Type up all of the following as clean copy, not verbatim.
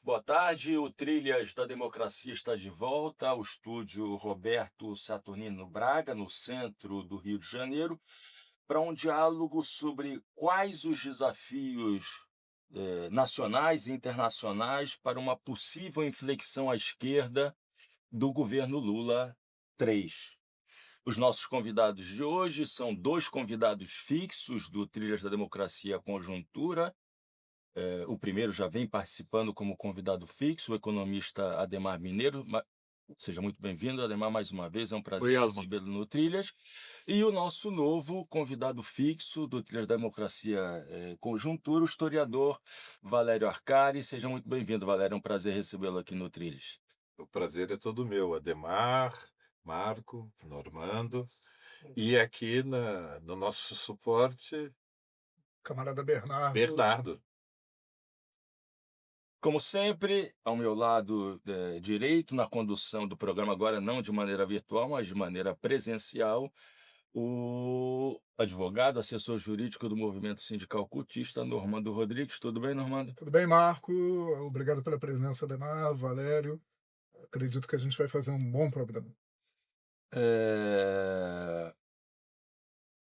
boa tarde. O Trilhas da Democracia está de volta ao estúdio Roberto Saturnino Braga, no centro do Rio de Janeiro, para um diálogo sobre quais os desafios nacionais e internacionais para uma possível inflexão à esquerda do governo Lula 3. Os nossos convidados de hoje são dois convidados fixos do Trilhas da Democracia Conjuntura. O primeiro já vem participando como convidado fixo, o economista Adhemar Mineiro. Seja muito bem-vindo, Adhemar, mais uma vez, é um prazer Oi, Alma. recebê-lo no Trilhas. E o nosso novo convidado fixo do Trilhas da Democracia Conjuntura, o historiador Valério Arcari. Seja muito bem-vindo, Valério, é um prazer recebê-lo aqui no Trilhas. O prazer é todo meu, Adhemar, Marco, Normando, e aqui no nosso suporte, Camarada Bernardo. Bernardo. Como sempre, ao meu lado direito, na condução do programa, agora não de maneira virtual, mas de maneira presencial, o advogado, assessor jurídico do Movimento Sindical Cultista, Normando Rodrigues. Tudo bem, Normando? Tudo bem, Marco? Obrigado pela presença, Ademar, Valério. Acredito que a gente vai fazer um bom programa.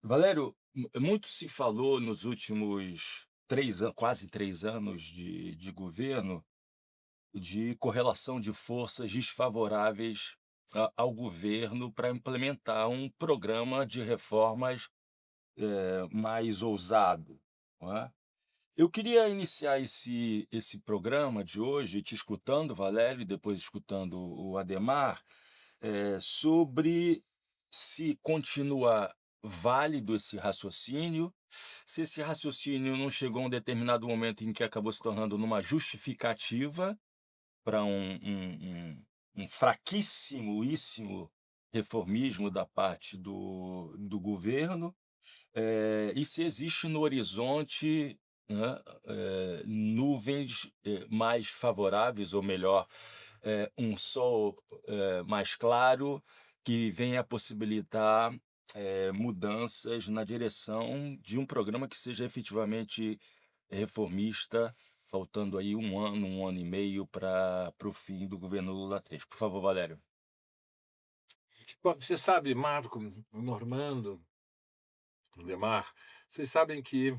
Valério, muito se falou nos últimos quase 3 anos de governo, de correlação de forças desfavoráveis ao governo para implementar um programa de reformas mais ousado, não é? Eu queria iniciar esse programa de hoje te escutando, Valério, e depois escutando o Adhemar, sobre se continua válido esse raciocínio, se esse raciocínio não chegou a um determinado momento em que acabou se tornando numa justificativa para um fraquíssimo reformismo da parte do governo, e se existe no horizonte, né, nuvens mais favoráveis, ou melhor, um sol mais claro que venha a possibilitar mudanças na direção de um programa que seja efetivamente reformista, faltando aí um ano e meio para o fim do governo Lula 3. Por favor, Valério. Bom, você sabe, Marco, Normando, Adhemar, vocês sabem que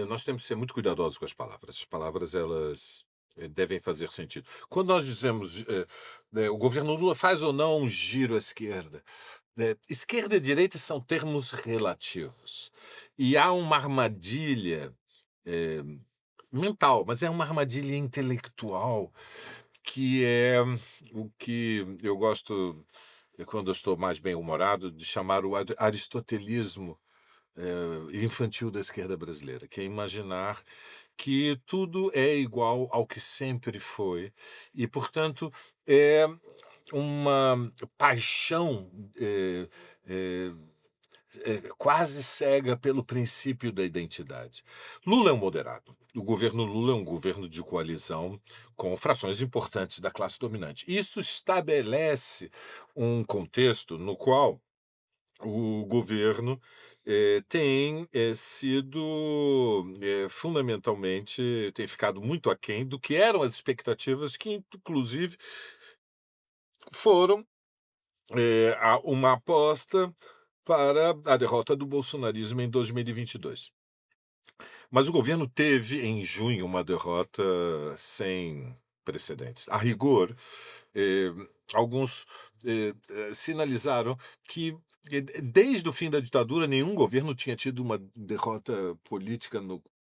nós temos que ser muito cuidadosos com as palavras. As palavras, elas devem fazer sentido. Quando nós dizemos o governo Lula faz ou não um giro à esquerda, esquerda e direita são termos relativos. E há uma armadilha eh, mental, mas é uma armadilha intelectual, que é o que eu gosto, quando eu estou mais bem-humorado, de chamar o aristotelismo infantil da esquerda brasileira, que é imaginar que tudo é igual ao que sempre foi e, portanto, é uma paixão quase cega pelo princípio da identidade. Lula é um moderado. O governo Lula é um governo de coalizão com frações importantes da classe dominante. Isso estabelece um contexto no qual o governo tem sido fundamentalmente, tem ficado muito aquém do que eram as expectativas que, inclusive, foram uma aposta para a derrota do bolsonarismo em 2022. Mas o governo teve, em junho, uma derrota sem precedentes. A rigor, eh, alguns sinalizaram que, desde o fim da ditadura, nenhum governo tinha tido uma derrota política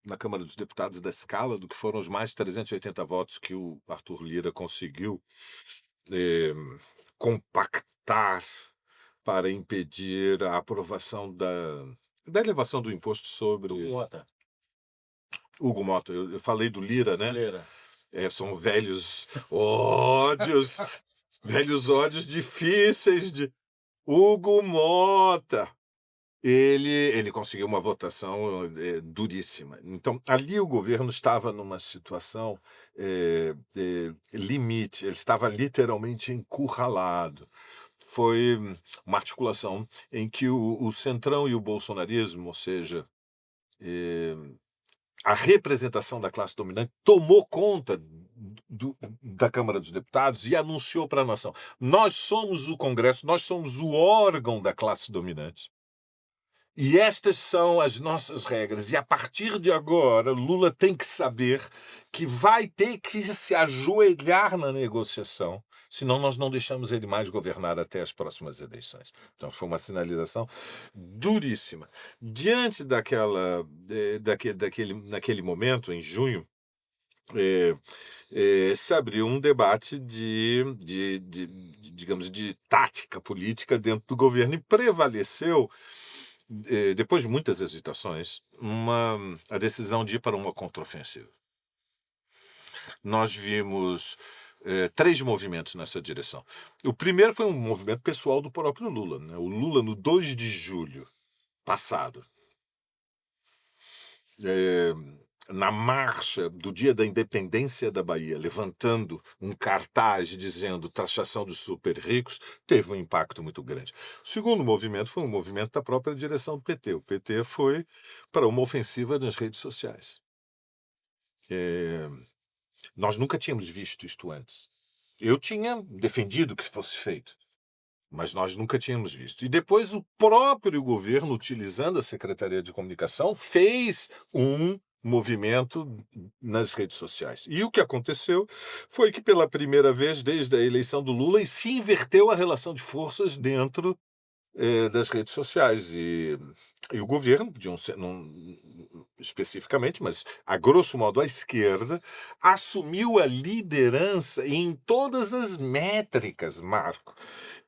na Câmara dos Deputados da escala do que foram os mais de 380 votos que o Arthur Lira conseguiu compactar para impedir a aprovação da elevação do imposto sobre Hugo Mota. Eu falei do Lira, né? Lira. São velhos ódios, velhos ódios difíceis de Hugo Mota. Ele conseguiu uma votação duríssima. Então, ali o governo estava numa situação limite, ele estava literalmente encurralado. Foi uma articulação em que o centrão e o bolsonarismo, ou seja, a representação da classe dominante, tomou conta da Câmara dos Deputados e anunciou para a nação: nós somos o Congresso, nós somos o órgão da classe dominante. E estas são as nossas regras. E a partir de agora, Lula tem que saber que vai ter que se ajoelhar na negociação, senão nós não deixamos ele mais governar até as próximas eleições. Então foi uma sinalização duríssima. Diante naquele momento, em junho, se abriu um debate digamos, de tática política dentro do governo e prevaleceu, depois de muitas hesitações, a decisão de ir para uma contraofensiva. Nós vimos 3 movimentos nessa direção. O primeiro foi um movimento pessoal do próprio Lula, né? O Lula, no 2 de julho passado, na marcha do Dia da Independência da Bahia, levantando um cartaz dizendo taxação dos super ricos, teve um impacto muito grande. O segundo movimento foi um movimento da própria direção do PT. O PT foi para uma ofensiva nas redes sociais. Nós nunca tínhamos visto isto antes. Eu tinha defendido que fosse feito, mas nós nunca tínhamos visto. E depois o próprio governo, utilizando a Secretaria de Comunicação, fez um movimento nas redes sociais. E o que aconteceu foi que, pela primeira vez desde a eleição do Lula, se inverteu a relação de forças dentro das redes sociais. E o governo, especificamente, mas a grosso modo a esquerda, assumiu a liderança em todas as métricas, Marco.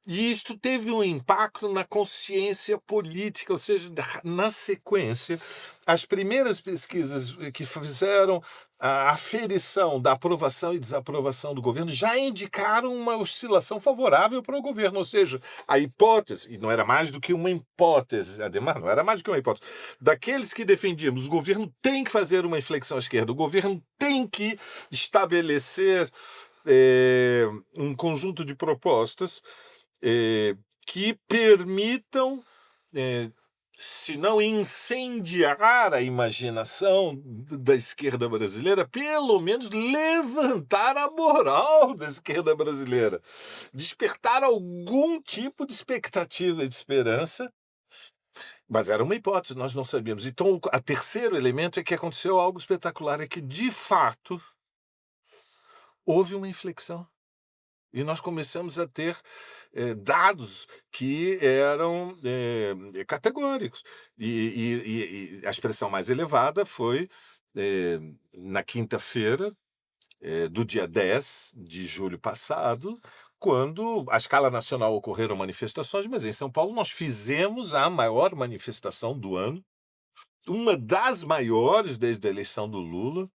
E isto teve um impacto na consciência política, ou seja, na sequência, as primeiras pesquisas que fizeram a aferição da aprovação e desaprovação do governo já indicaram uma oscilação favorável para o governo, ou seja, a hipótese, e não era mais do que uma hipótese, Ademar, não era mais do que uma hipótese, daqueles que defendíamos, o governo tem que fazer uma inflexão à esquerda, o governo tem que estabelecer um conjunto de propostas que permitam, se não incendiar a imaginação da esquerda brasileira, pelo menos levantar a moral da esquerda brasileira, despertar algum tipo de expectativa e de esperança. Mas era uma hipótese, nós não sabíamos. Então, o terceiro elemento é que aconteceu algo espetacular, é que, de fato, houve uma inflexão. E nós começamos a ter dados que eram categóricos. E a expressão mais elevada foi na quinta-feira do dia 10 de julho passado, quando à escala nacional ocorreram manifestações, mas em São Paulo nós fizemos a maior manifestação do ano, uma das maiores desde a eleição do Lula,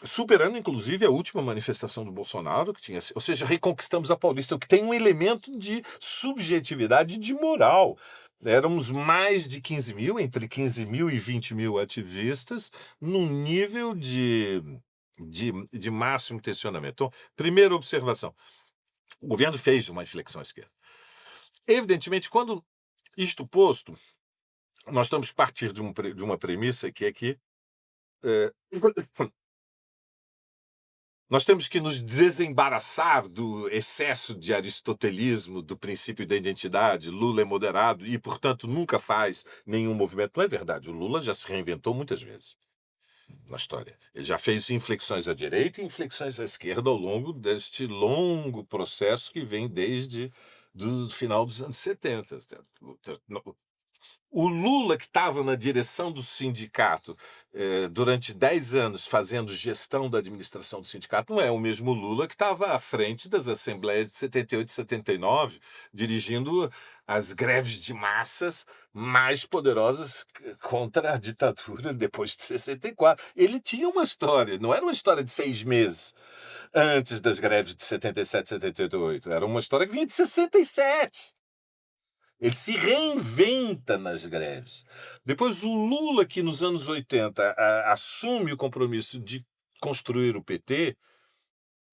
superando inclusive a última manifestação do Bolsonaro, que tinha, ou seja, reconquistamos a Paulista, o que tem um elemento de subjetividade e de moral. Éramos mais de 15 mil, entre 15 mil e 20 mil ativistas, num nível de máximo tensionamento. Então, primeira observação, o governo fez uma inflexão à esquerda. Evidentemente, quando isto posto, nós estamos a partir de uma premissa que é que nós temos que nos desembaraçar do excesso de aristotelismo, do princípio da identidade. Lula é moderado e, portanto, nunca faz nenhum movimento. Não é verdade. O Lula já se reinventou muitas vezes na história. Ele já fez inflexões à direita e inflexões à esquerda ao longo deste longo processo que vem desde o final dos anos 70. O Lula, que estava na direção do sindicato durante 10 anos fazendo gestão da administração do sindicato, não é o mesmo Lula que estava à frente das assembleias de 78 e 79, dirigindo as greves de massas mais poderosas contra a ditadura depois de 64. Ele tinha uma história, não era uma história de 6 meses antes das greves de 77 e 78, era uma história que vinha de 67. Ele se reinventa nas greves. Depois, o Lula, que nos anos 80 assume o compromisso de construir o PT,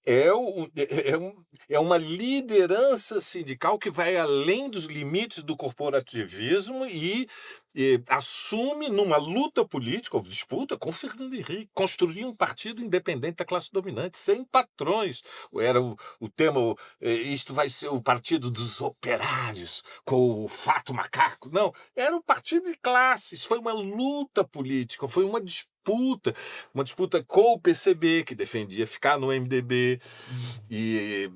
é uma liderança sindical que vai além dos limites do corporativismo e assume numa luta política, ou disputa, com Fernando Henrique, construir um partido independente da classe dominante, sem patrões. Era o tema, isto vai ser o partido dos operários, com o fato macaco. Não, era um partido de classes, foi uma luta política, foi uma disputa com o PCB, que defendia ficar no MDB, e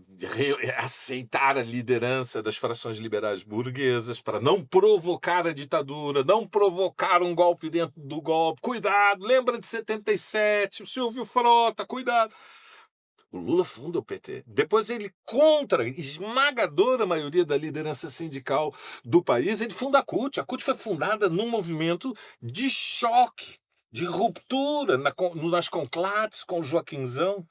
aceitar a liderança das frações liberais burguesas para não provocar a ditadura, não provocar um golpe dentro do golpe. Cuidado, lembra de 77, o Silvio Frota, cuidado. O Lula funda o PT. Depois ele, contra a esmagadora maioria da liderança sindical do país, ele funda a CUT. A CUT foi fundada num movimento de choque, de ruptura nas conclates com o Joaquinzão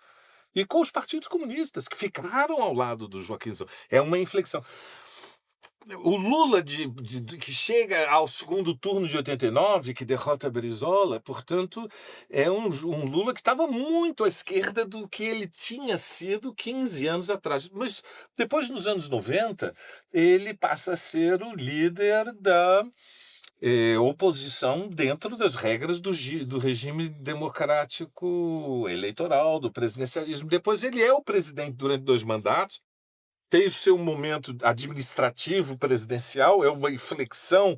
e com os partidos comunistas, que ficaram ao lado do Joaquinzão. É uma inflexão. O Lula que chega ao segundo turno de 89, que derrota Brizola, portanto, é um Lula que estava muito à esquerda do que ele tinha sido 15 anos atrás. Mas depois, nos anos 90, ele passa a ser o líder da oposição dentro das regras do regime democrático eleitoral, do presidencialismo. Depois ele é o presidente durante 2 mandatos, tem o seu momento administrativo presidencial, é uma inflexão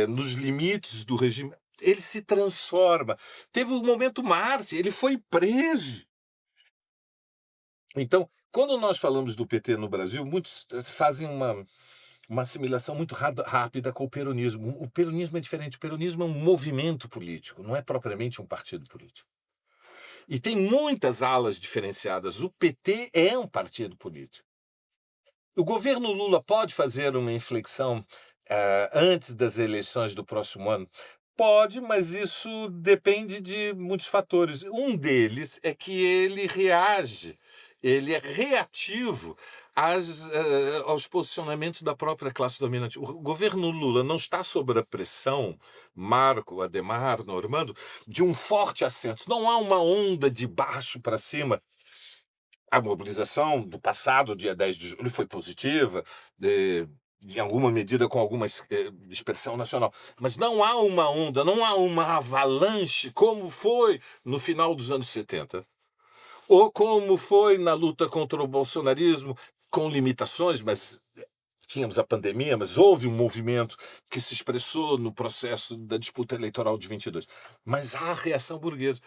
nos limites do regime. Ele se transforma. Teve o momento Marte, ele foi preso. Então, quando nós falamos do PT no Brasil, muitos fazem uma assimilação muito rápida com o peronismo. O peronismo é diferente. O peronismo é um movimento político, não é propriamente um partido político. E tem muitas alas diferenciadas. O PT é um partido político. O governo Lula pode fazer uma inflexão antes das eleições do próximo ano? Pode, mas isso depende de muitos fatores. Um deles é que ele reage, ele é reativo aos posicionamentos da própria classe dominante. O governo Lula não está sob a pressão, Marco, Adhemar, Normando, de um forte ascenso. Não há uma onda de baixo para cima. A mobilização do passado, dia 10 de julho, foi positiva, em alguma medida com alguma expressão nacional. Mas não há uma onda, não há uma avalanche como foi no final dos anos 70. Ou como foi na luta contra o bolsonarismo, com limitações, mas tínhamos a pandemia, mas houve um movimento que se expressou no processo da disputa eleitoral de 22. Mas há a reação burguesa.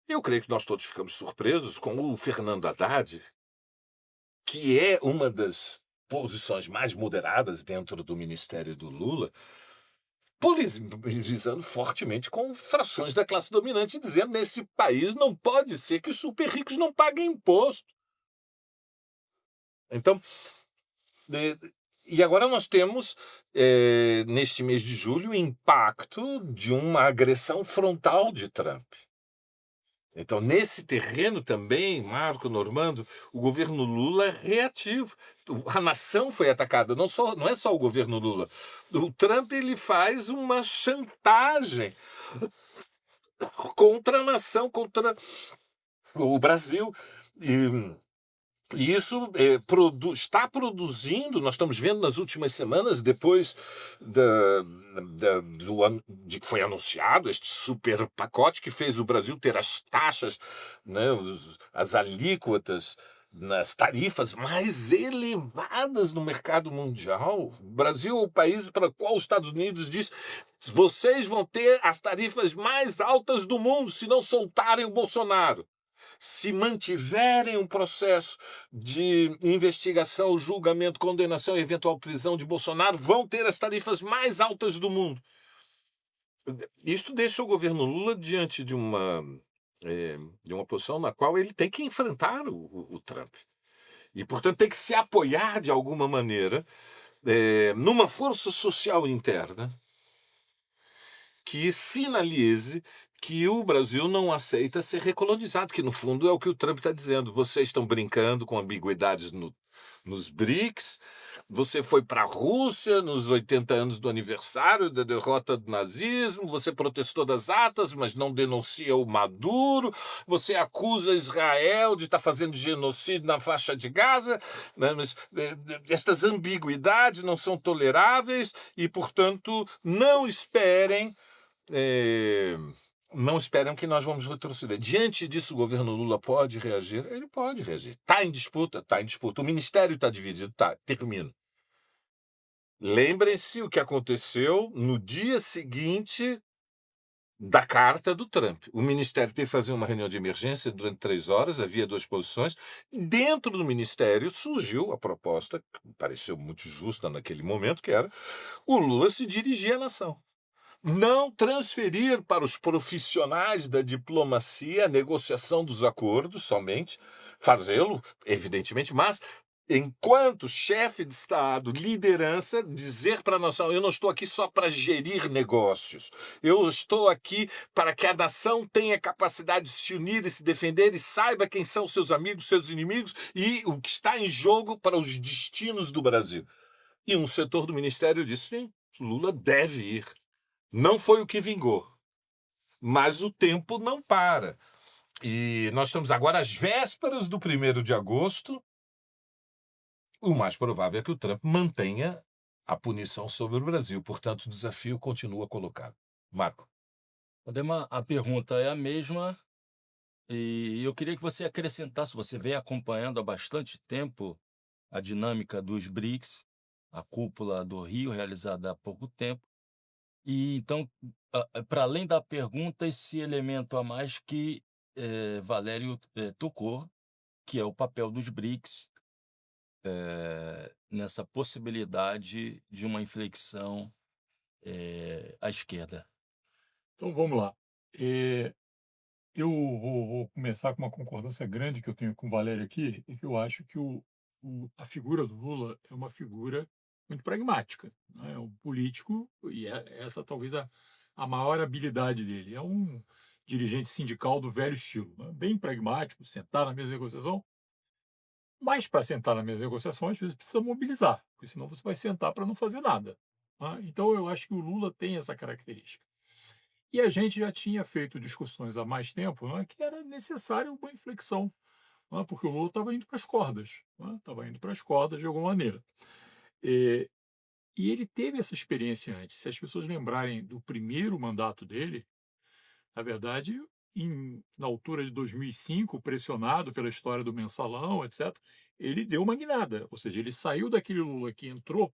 Eu creio que nós todos ficamos surpresos com o Fernando Haddad, que é uma das posições mais moderadas dentro do ministério do Lula, polemizando fortemente com frações da classe dominante, dizendo que nesse país não pode ser que os super ricos não paguem imposto. Então, e agora nós temos, neste mês de julho, o impacto de uma agressão frontal de Trump. Então, nesse terreno também, Marco, Normando, o governo Lula é reativo. A nação foi atacada, não é só o governo Lula. O Trump ele faz uma chantagem contra a nação, contra o Brasil. E isso está produzindo, nós estamos vendo nas últimas semanas, depois de que foi anunciado este super pacote que fez o Brasil ter as taxas, né, as alíquotas nas tarifas mais elevadas no mercado mundial. O Brasil é o país para o qual os Estados Unidos diz: vocês vão ter as tarifas mais altas do mundo se não soltarem o Bolsonaro. Se mantiverem um processo de investigação, julgamento, condenação e eventual prisão de Bolsonaro, vão ter as tarifas mais altas do mundo. Isto deixa o governo Lula diante de uma posição na qual ele tem que enfrentar o Trump. E, portanto, tem que se apoiar de alguma maneira numa força social interna que sinalize que o Brasil não aceita ser recolonizado, que no fundo é o que o Trump está dizendo. Vocês estão brincando com ambiguidades nos BRICS, você foi para a Rússia nos 80 anos do aniversário da derrota do nazismo, você protestou das atas, mas não denuncia o Maduro, você acusa Israel de estar fazendo genocídio na faixa de Gaza, né? Mas estas ambiguidades não são toleráveis e, portanto, não esperem que nós vamos retroceder. Diante disso, o governo Lula pode reagir? Ele pode reagir. Está em disputa? Está em disputa. O ministério está dividido? Está. Termino. Lembrem-se o que aconteceu no dia seguinte da carta do Trump. O ministério teve que fazer uma reunião de emergência durante 3 horas, havia 2 posições. Dentro do ministério surgiu a proposta, que pareceu muito justa naquele momento, que era o Lula se dirigir à nação. Não transferir para os profissionais da diplomacia a negociação dos acordos somente, fazê-lo, evidentemente, mas, enquanto chefe de Estado, liderança, dizer para a nação: eu não estou aqui só para gerir negócios, eu estou aqui para que a nação tenha capacidade de se unir e se defender e saiba quem são seus amigos, seus inimigos e o que está em jogo para os destinos do Brasil. E um setor do ministério disse: sim, Lula deve ir. Não foi o que vingou, mas o tempo não para. E nós estamos agora às vésperas do 1º de agosto. O mais provável é que o Trump mantenha a punição sobre o Brasil. Portanto, o desafio continua colocado. Marco. Ademar, a pergunta é a mesma e eu queria que você acrescentasse, você vem acompanhando há bastante tempo a dinâmica dos BRICS, a cúpula do Rio, realizada há pouco tempo. E então, para além da pergunta, esse elemento a mais que Valério tocou, que é o papel dos BRICS nessa possibilidade de uma inflexão à esquerda. Então vamos lá. Eu vou começar com uma concordância grande que eu tenho com o Valério aqui, e que eu acho que a figura do Lula é uma figura muito pragmática, né? É um político, e essa talvez a maior habilidade dele. É um dirigente sindical do velho estilo, né? Bem pragmático, sentar na mesa de negociação, mas para sentar na mesa de negociação, às vezes precisa mobilizar, porque senão você vai sentar para não fazer nada, né? Então eu acho que o Lula tem essa característica. E a gente já tinha feito discussões há mais tempo, né, que era necessário uma inflexão, né, porque o Lula estava indo para as cordas, estava indo para as cordas de alguma maneira. E ele teve essa experiência antes. Se as pessoas lembrarem do primeiro mandato dele, na verdade, na altura de 2005, pressionado pela história do mensalão, etc., ele deu uma guinada, ou seja, ele saiu daquele Lula que entrou,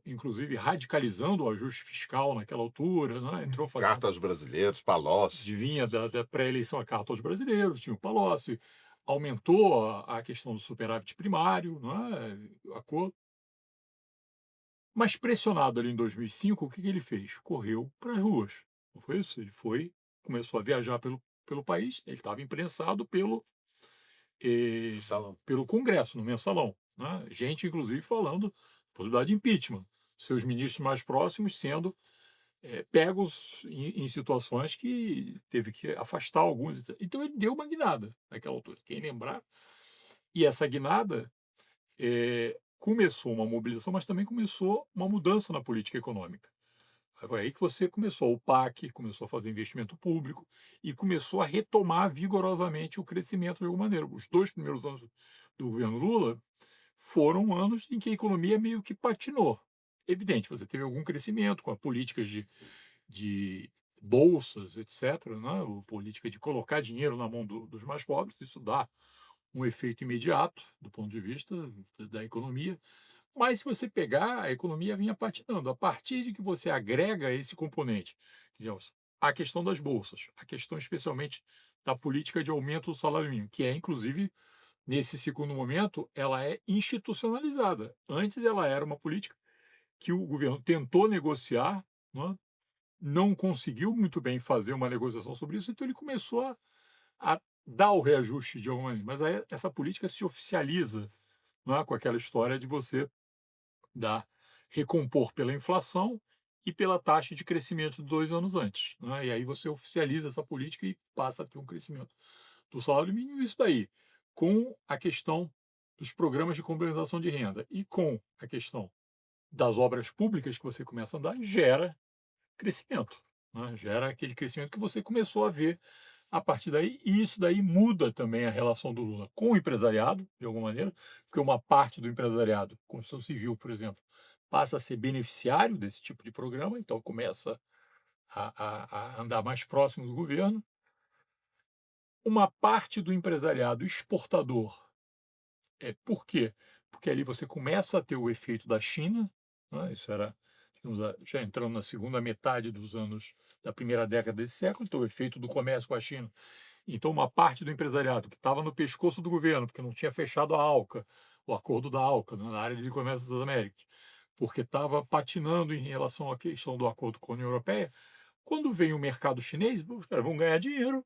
inclusive, radicalizando o ajuste fiscal naquela altura, né? Entrou fazendo... Carta aos brasileiros, Palocci. Vinha da pré-eleição a carta aos brasileiros, tinha o Palocci, aumentou a questão do superávit primário, né? A cor. Mas pressionado ali em 2005, o que ele fez? Correu para as ruas. Não foi isso? Ele começou a viajar pelo país, ele estava imprensado pelo Congresso, no mensalão, né? Gente, inclusive, falando possibilidade de impeachment, seus ministros mais próximos sendo pegos em situações que teve que afastar alguns. Então ele deu uma guinada naquela altura, quem lembrar. E essa guinada começou uma mobilização, mas também começou uma mudança na política econômica. Foi aí que você começou, o PAC começou a fazer investimento público e começou a retomar vigorosamente o crescimento de alguma maneira. Os 2 primeiros anos do governo Lula foram anos em que a economia meio que patinou. Evidente, você teve algum crescimento com a política de bolsas, etc., né? A política de colocar dinheiro na mão dos mais pobres, isso dá um efeito imediato do ponto de vista da economia. Mas se você pegar, a economia vinha patinando. A partir de que você agrega esse componente, digamos, a questão das bolsas, a questão especialmente da política de aumento do salário mínimo, que é, inclusive, nesse segundo momento, ela é institucionalizada. Antes ela era uma política que o governo tentou negociar, não conseguiu muito bem fazer uma negociação sobre isso, então ele começou a dar o reajuste de alguma maneira. Mas aí essa política se oficializa, com aquela história de você recompor pela inflação e pela taxa de crescimento de 2 anos antes. E aí você oficializa essa política e passa a ter um crescimento do salário mínimo. Isso daí, com a questão dos programas de complementação de renda e com a questão das obras públicas que você começa a andar, gera crescimento, né? Gera aquele crescimento que você começou a ver a partir daí, e isso daí muda também a relação do Lula com o empresariado, de alguma maneira, porque uma parte do empresariado, construção civil, por exemplo, passa a ser beneficiário desse tipo de programa, então começa a andar mais próximo do governo. Uma parte do empresariado exportador, por quê? Porque ali você começa a ter o efeito da China, né? Isso era, digamos, já entrando na segunda metade dos anos da primeira década desse século, então o efeito do comércio com a China. Então, uma parte do empresariado que estava no pescoço do governo, porque não tinha fechado a ALCA, o acordo da ALCA, né, na área de comércio das Américas, porque estava patinando em relação à questão do acordo com a União Europeia, quando vem o mercado chinês, os caras vão ganhar dinheiro,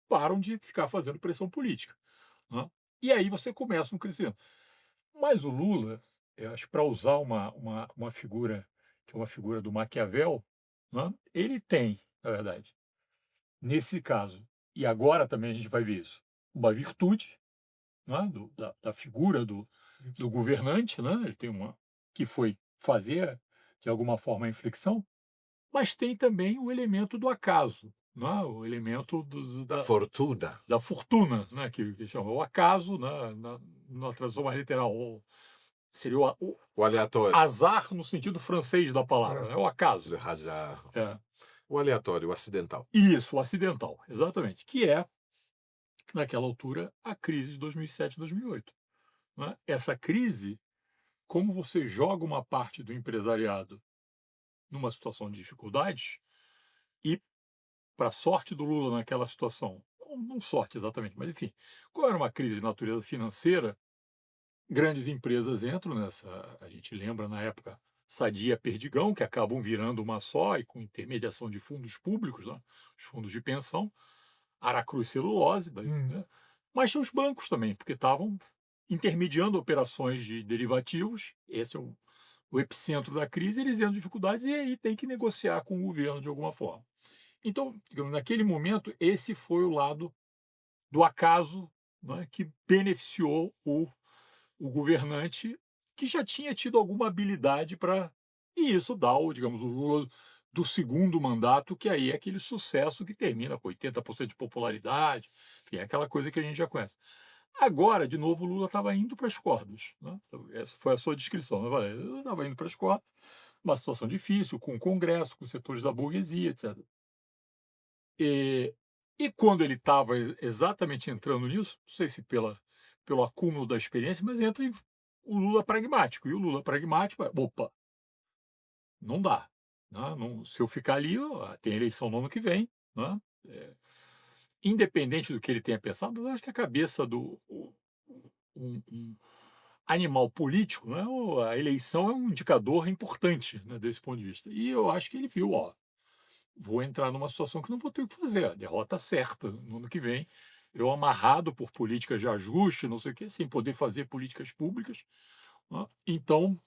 param de ficar fazendo pressão política, né? E aí você começa um crescimento. Mas o Lula, eu acho, para usar uma figura, que é uma figura do Maquiavel, né, ele tem, na verdade, nesse caso, e agora também a gente vai ver isso, uma virtude, né, da figura do governante, né, ele tem uma que foi fazer, de alguma forma, a inflexão, mas tem também o elemento do acaso, né, o elemento Da fortuna. da fortuna, né, que chama o acaso, né, na tradução mais literal, seria O aleatório. azar no sentido francês da palavra, né, o acaso. Le hasard. É. O aleatório, o acidental. Isso, o acidental, exatamente, que é, naquela altura, a crise de 2007 e 2008. Né? Essa crise, como você joga uma parte do empresariado numa situação de dificuldades, e, para sorte do Lula naquela situação, não sorte exatamente, mas enfim, como era uma crise de natureza financeira, grandes empresas entram nessa. A gente lembra na época Sadia Perdigão, que acabam virando uma só e com intermediação de fundos públicos, né? Os fundos de pensão, Aracruz Celulose, né? Mas tinha os bancos também, porque estavam intermediando operações de derivativos. Esse é o epicentro da crise, eles entram em dificuldades e aí tem que negociar com o governo de alguma forma. Então, digamos, naquele momento, esse foi o lado do acaso, né, que beneficiou o governante que já tinha tido alguma habilidade para. E isso dá, digamos, o Lula do segundo mandato, que aí é aquele sucesso que termina com 80% de popularidade, enfim, é aquela coisa que a gente já conhece. Agora, de novo, o Lula estava indo para as cordas. Né? Essa foi a sua descrição, né, Valéria? Ele estava indo para as cordas, uma situação difícil, com o Congresso, com os setores da burguesia, etc. E quando ele estava exatamente entrando nisso, não sei se pelo acúmulo da experiência, mas entra o Lula pragmático. E o Lula pragmático opa, não dá. Né? Não, se eu ficar ali, tem eleição no ano que vem. Né? Independente do que ele tenha pensado, eu acho que a cabeça do um animal político, né? A eleição é um indicador importante, né, desse ponto de vista. E eu acho que ele viu, vou entrar numa situação que não vou ter o que fazer, a derrota certa no ano que vem. Eu amarrado por políticas de ajuste, não sei o quê, sem poder fazer políticas públicas. Né? Então,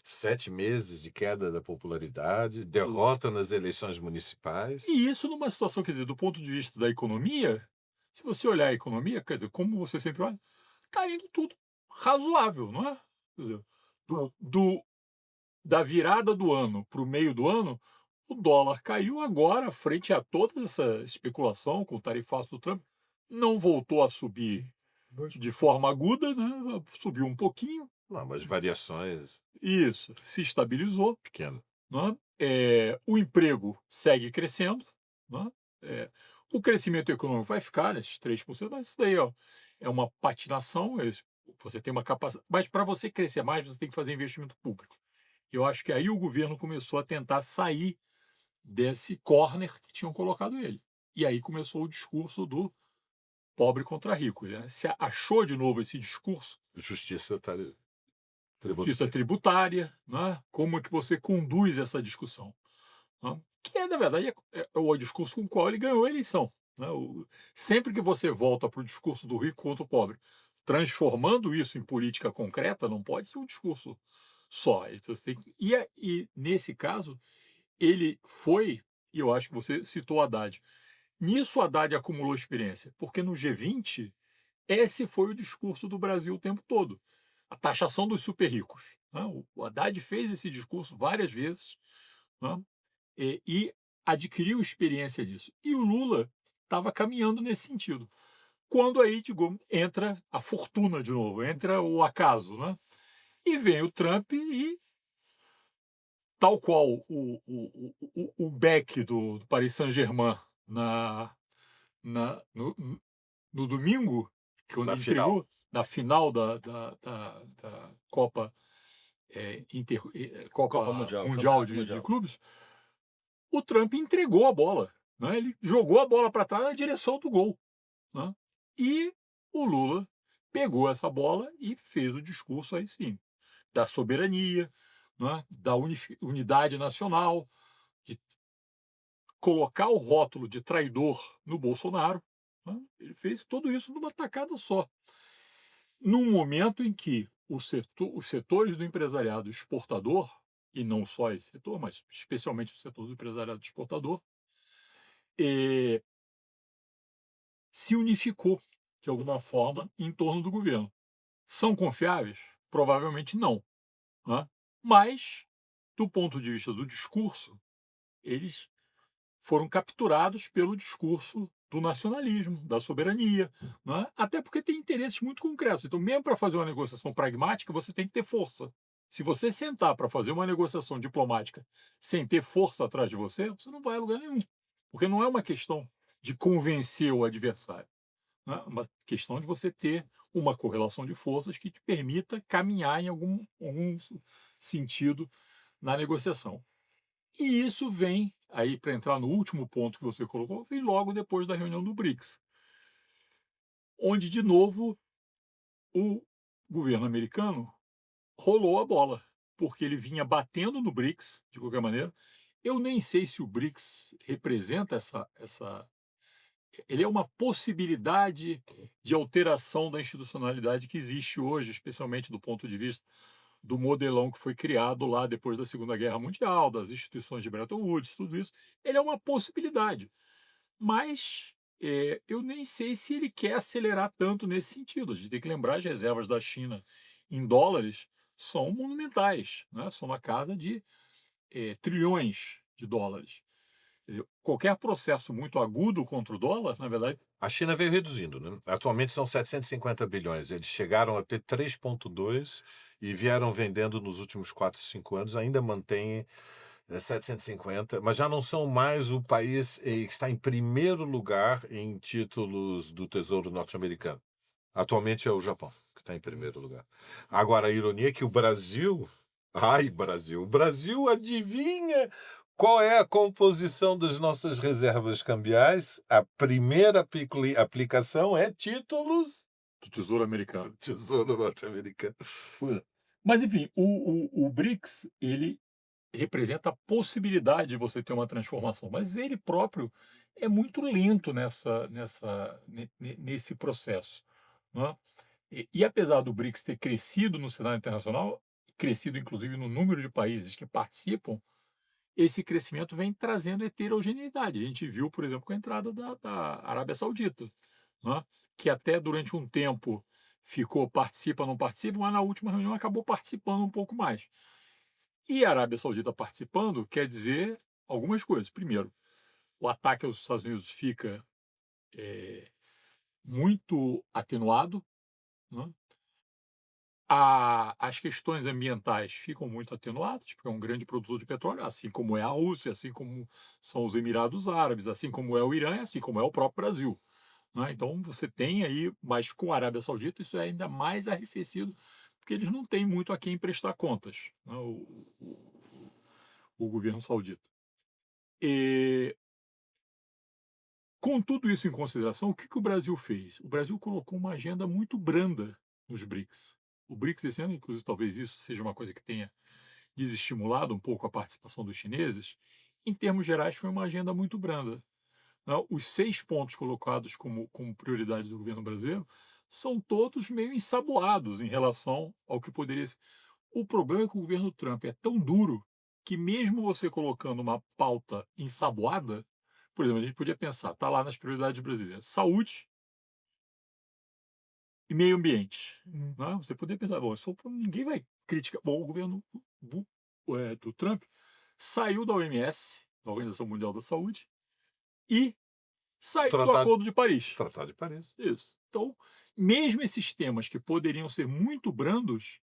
7 meses de queda da popularidade, derrota nas eleições municipais. e isso numa situação, quer dizer, do ponto de vista da economia, se você olhar a economia, quer dizer, como você sempre olha, está indo tudo razoável, não é? Quer dizer, da virada do ano para o meio do ano, o dólar caiu agora, frente a toda essa especulação com o tarifaço do Trump, não voltou a subir de forma aguda, né? Subiu um pouquinho. Não, mas variações Isso, se estabilizou. pequenas. Né? O emprego segue crescendo. Né? O crescimento econômico vai ficar nesses 3%, mas isso daí é uma patinação. Você tem uma capacidade. Mas para você crescer mais, você tem que fazer investimento público. Eu acho que aí o governo começou a tentar sair desse corner que tinham colocado ele. E aí começou o discurso do pobre contra rico. Ele, né, se achou de novo esse discurso. Justiça Tributária, né? Como é que você conduz essa discussão? Né? Que, na verdade, é o discurso com o qual ele ganhou a eleição. Né? Sempre que você volta para o discurso do rico contra o pobre, transformando isso em política concreta, não pode ser um discurso só. E nesse caso, ele foi, e eu acho que você citou o Haddad. Nisso, o Haddad acumulou experiência, porque no G20 esse foi o discurso do Brasil o tempo todo. A taxação dos super ricos, né? O Haddad fez esse discurso várias vezes, né? E adquiriu experiência disso. E o Lula estava caminhando nesse sentido. Quando aí, digamos, entra a fortuna de novo, entra o acaso, né? E vem o Trump e, tal qual o Beck do Paris Saint-Germain no domingo, quando Na final. entregou, na final da Copa, Copa Copa Mundial, Mundial Campeonato de Mundial. Clubes, o Trump entregou a bola. Né? Ele jogou a bola para trás na direção do gol. Né? E o Lula pegou essa bola e fez o discurso aí sim, da soberania, né? Da unidade nacional, de colocar o rótulo de traidor no Bolsonaro. Né? Ele fez tudo isso numa tacada só. Num momento em que os setores do empresariado exportador, e não só esse setor, mas especialmente o setor do empresariado exportador, se unificou, de alguma forma, em torno do governo. São confiáveis? Provavelmente não. Né? Mas, do ponto de vista do discurso, eles foram capturados pelo discurso do nacionalismo, da soberania, né? Até porque tem interesses muito concretos. Então, mesmo para fazer uma negociação pragmática, você tem que ter força. Se você sentar para fazer uma negociação diplomática sem ter força atrás de você, você não vai a lugar nenhum. Porque não é uma questão de convencer o adversário. Né? É uma questão de você ter uma correlação de forças que te permita caminhar em algum sentido na negociação. E isso vem, aí para entrar no último ponto que você colocou, vem logo depois da reunião do BRICS, onde, de novo, o governo americano rolou a bola, porque ele vinha batendo no BRICS, de qualquer maneira. Eu nem sei se o BRICS representa ele é uma possibilidade de alteração da institucionalidade que existe hoje, especialmente do ponto de vista do modelão que foi criado lá depois da Segunda Guerra Mundial, das instituições de Bretton Woods, tudo isso. Ele é uma possibilidade, mas eu nem sei se ele quer acelerar tanto nesse sentido. A gente tem que lembrar, as reservas da China em dólares são monumentais, né? São na casa de trilhões de dólares. Qualquer processo muito agudo contra o dólar, na verdade, A China veio reduzindo, né? Atualmente são 750 bilhões. Eles chegaram a ter 3,2 e vieram vendendo nos últimos 4, 5 anos, ainda mantêm 750, mas já não são mais o país que está em primeiro lugar em títulos do Tesouro norte-americano. Atualmente é o Japão, que está em primeiro lugar. Agora, a ironia é que o Brasil... Ai, Brasil! O Brasil, adivinha qual é a composição das nossas reservas cambiais? A primeira aplicação é títulos do Tesouro Americano. do Tesouro norte-americano. Mas, enfim, o BRICS, ele representa a possibilidade de você ter uma transformação, mas ele próprio é muito lento nesse processo. Né? E apesar do BRICS ter crescido no cenário internacional, crescido inclusive no número de países que participam, esse crescimento vem trazendo heterogeneidade. A gente viu, por exemplo, com a entrada da Arábia Saudita, né? Que até durante um tempo participa, não participa, mas na última reunião acabou participando um pouco mais. E a Arábia Saudita participando quer dizer algumas coisas. Primeiro, o ataque aos Estados Unidos fica muito atenuado, né? As questões ambientais ficam muito atenuadas, porque é um grande produtor de petróleo, assim como é a Rússia, assim como são os Emirados Árabes, assim como é o Irã, assim como é o próprio Brasil. Né? Então você tem aí, mas com a Arábia Saudita isso é ainda mais arrefecido, porque eles não têm muito a quem prestar contas, né? O governo saudita. E, com tudo isso em consideração, o que o Brasil fez? O Brasil colocou uma agenda muito branda nos BRICS. O BRICS esse ano, inclusive, talvez isso seja uma coisa que tenha desestimulado um pouco a participação dos chineses. Em termos gerais, foi uma agenda muito branda. Os 6 pontos colocados como prioridade do governo brasileiro são todos meio ensaboados em relação ao que poderia ser. O problema é que o governo Trump é tão duro que, mesmo você colocando uma pauta ensaboada, por exemplo, a gente podia pensar, está lá nas prioridades brasileiras: saúde, e meio ambiente. Hum. Né? Você poderia pensar, bom, ninguém vai criticar. Bom, o governo do Trump saiu da OMS, da Organização Mundial da Saúde, e saiu do Tratado, Acordo de Paris. Tratado de Paris. Isso. Então, mesmo esses temas que poderiam ser muito brandos,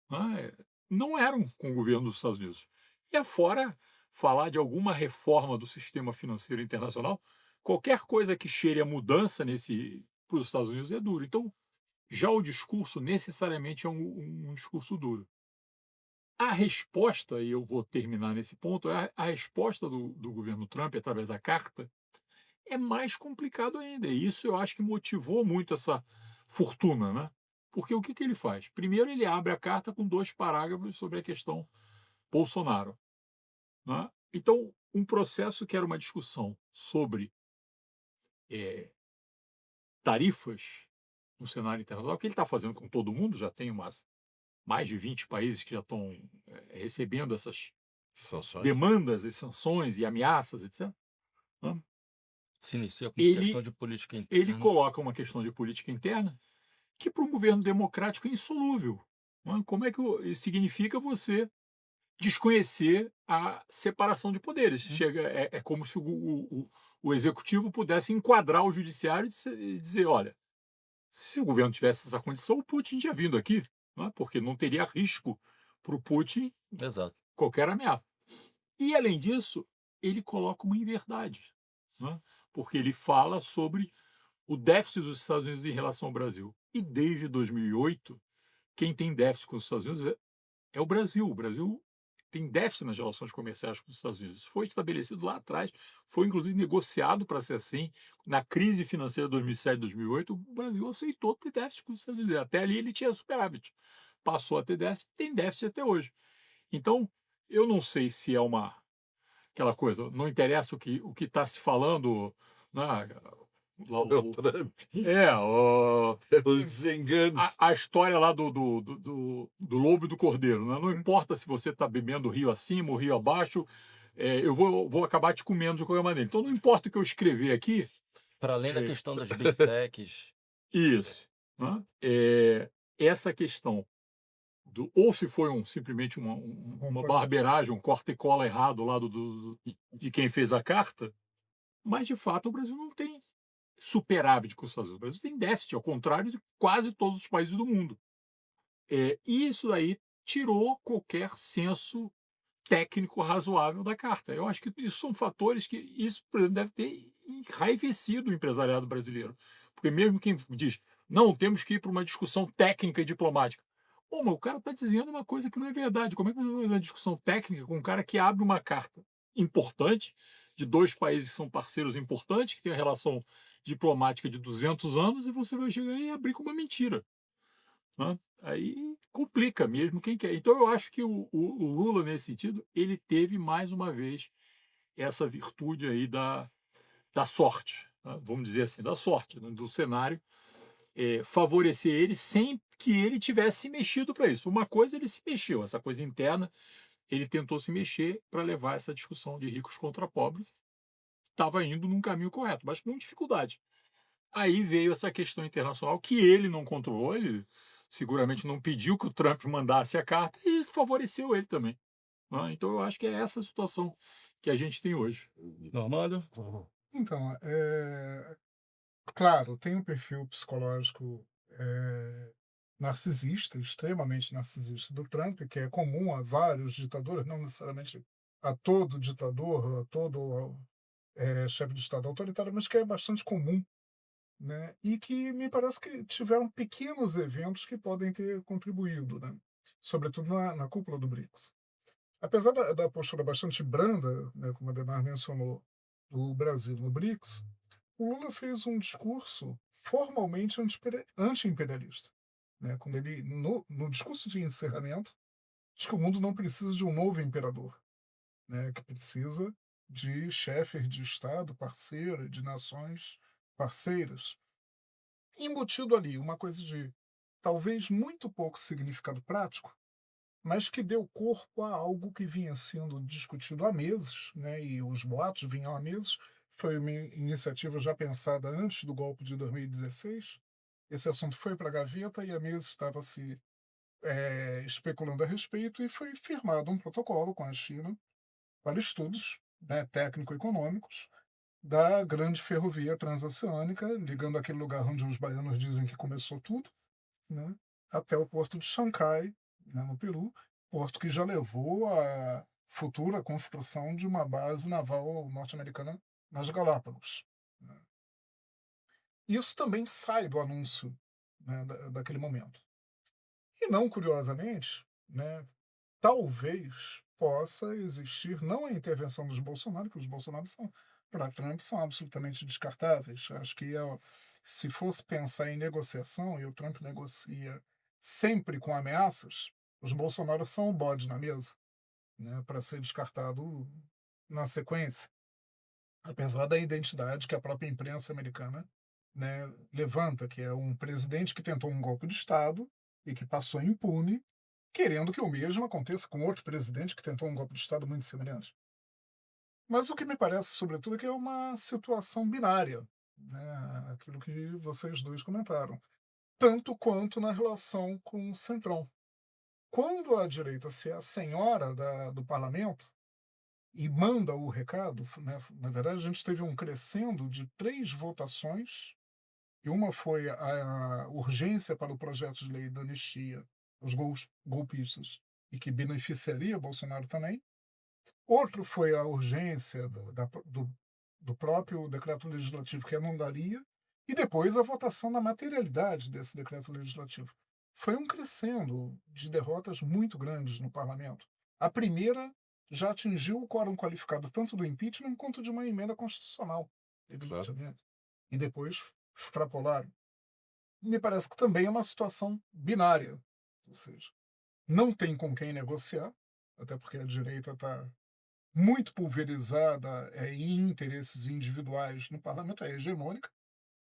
né, não eram com o governo dos Estados Unidos. E afora falar de alguma reforma do sistema financeiro internacional, qualquer coisa que cheire a mudança para os Estados Unidos é duro. Então, já o discurso necessariamente é um discurso duro. A resposta, e eu vou terminar nesse ponto, a resposta do governo Trump, através da carta, é mais complicado ainda. E isso eu acho que motivou muito essa fortuna, né? Porque o que, que ele faz? Primeiro, ele abre a carta com 2 parágrafos sobre a questão Bolsonaro. Né? Então, um processo que era uma discussão sobre tarifas no cenário internacional, que ele está fazendo com todo mundo, já tem mais de 20 países que já estão recebendo essas Sanções. demandas e sanções e ameaças, etc. Né? Se inicia com Ele- questão de política Ele interna. coloca uma questão de política interna que para um governo democrático é insolúvel. Né? Como é que isso significa você desconhecer a separação de poderes? É como se o executivo pudesse enquadrar o judiciário e dizer, olha, se o governo tivesse essa condição, o Putin tinha vindo aqui, né? Porque não teria risco para o Putin Exato. qualquer ameaça. E, além disso, ele coloca uma inverdade, né? Porque ele fala sobre o déficit dos Estados Unidos em relação ao Brasil. E desde 2008, quem tem déficit com os Estados Unidos é o Brasil. O Brasil tem déficit nas relações comerciais com os Estados Unidos. Isso foi estabelecido lá atrás, foi inclusive negociado para ser assim. Na crise financeira de 2007, 2008, o Brasil aceitou ter déficit com os Estados Unidos. Até ali ele tinha superávit. Passou a ter déficit, tem déficit até hoje. Então, eu não sei se é aquela coisa, não interessa o que está se falando, né? O Trump. Os desenganos. a história lá do lobo e do cordeiro, né? Não importa se você está bebendo o rio acima, o rio abaixo, eu vou acabar te comendo de qualquer maneira. Então não importa o que eu escrever aqui, Para além da questão das big techs, isso, né? Essa questão ou se foi simplesmente uma barbeiragem, um corta e cola errado lá de quem fez a carta, mas de fato o Brasil não tem superávit com os Estados Unidos. O Brasil tem déficit, ao contrário de quase todos os países do mundo. E isso aí tirou qualquer senso técnico razoável da carta. Eu acho que isso são fatores que isso, por exemplo, deve ter enraivecido o empresariado brasileiro. Porque mesmo quem diz, não, temos que ir para uma discussão técnica e diplomática. Pô, mas o cara está dizendo uma coisa que não é verdade. Como é que vai fazer uma discussão técnica com um cara que abre uma carta importante, de 2 países que são parceiros importantes, que tem a relação diplomática de 200 anos, e você vai chegar e abrir com uma mentira? Né? Aí complica mesmo quem quer. Então eu acho que o Lula, nesse sentido, ele teve mais uma vez essa virtude aí da sorte, né? Vamos dizer assim, da sorte, né? Do cenário favorecer ele sem que ele tivesse se mexido para isso. Uma coisa ele se mexeu, essa coisa interna, ele tentou se mexer para levar essa discussão de ricos contra pobres, estava indo num caminho correto, mas com dificuldade. Aí veio essa questão internacional que ele não controlou, ele seguramente não pediu que o Trump mandasse a carta e favoreceu ele também. Né? Então eu acho que é essa situação que a gente tem hoje. Normando? Então, claro, tem um perfil psicológico narcisista, extremamente narcisista do Trump, que é comum a vários ditadores, não necessariamente a todo ditador, a todo chefe de Estado autoritário, mas que é bastante comum, né? E que me parece que tiveram pequenos eventos que podem ter contribuído, né? Sobretudo na cúpula do BRICS. Apesar da postura bastante branda, né, como a Demar mencionou, do Brasil no BRICS, o Lula fez um discurso formalmente anti-imperialista. Né? Quando ele, no discurso de encerramento, diz que o mundo não precisa de um novo imperador, né? Que precisa de chefes de Estado parceiro, de nações parceiras. Embutido ali uma coisa de talvez muito pouco significado prático, mas que deu corpo a algo que vinha sendo discutido há meses, né? E os boatos vinham há meses. Foi uma iniciativa já pensada antes do golpe de 2016, esse assunto foi para a gaveta e a mesa estava se especulando a respeito e foi firmado um protocolo com a China para estudos, né, técnico-econômicos da grande ferrovia transoceânica, ligando aquele lugar onde os baianos dizem que começou tudo, né, até o porto de Xangai, né, no Peru, porto que já levou à futura construção de uma base naval norte-americana nas Galápagos, né. Isso também sai do anúncio, né, daquele momento. E não curiosamente, né, talvez possa existir não a intervenção dos Bolsonaro, que os Bolsonaro são, para Trump, são absolutamente descartáveis. Acho que se fosse pensar em negociação, e o Trump negocia sempre com ameaças, os Bolsonaro são o bode na mesa, né, para ser descartado na sequência, apesar da identidade que a própria imprensa americana, né, levanta, que é um presidente que tentou um golpe de Estado e que passou impune, querendo que o mesmo aconteça com outro presidente que tentou um golpe de Estado muito semelhante. Mas o que me parece, sobretudo, é que é uma situação binária, né, aquilo que vocês dois comentaram, tanto quanto na relação com o Centrão. Quando a direita se é a senhora do parlamento e manda o recado, né, na verdade, a gente teve um crescendo de 3 votações, e uma foi a urgência para o projeto de lei da anistia aos golpistas, e que beneficiaria Bolsonaro também. Outro foi a urgência do próprio decreto legislativo que anularia, e depois a votação na materialidade desse decreto legislativo. Foi um crescendo de derrotas muito grandes no parlamento. A primeira já atingiu o quórum qualificado tanto do impeachment quanto de uma emenda constitucional, Claro. evidentemente. E depois extrapolaram. Me parece que também é uma situação binária, ou seja, não tem com quem negociar, até porque a direita está muito pulverizada em interesses individuais no parlamento, é hegemônica,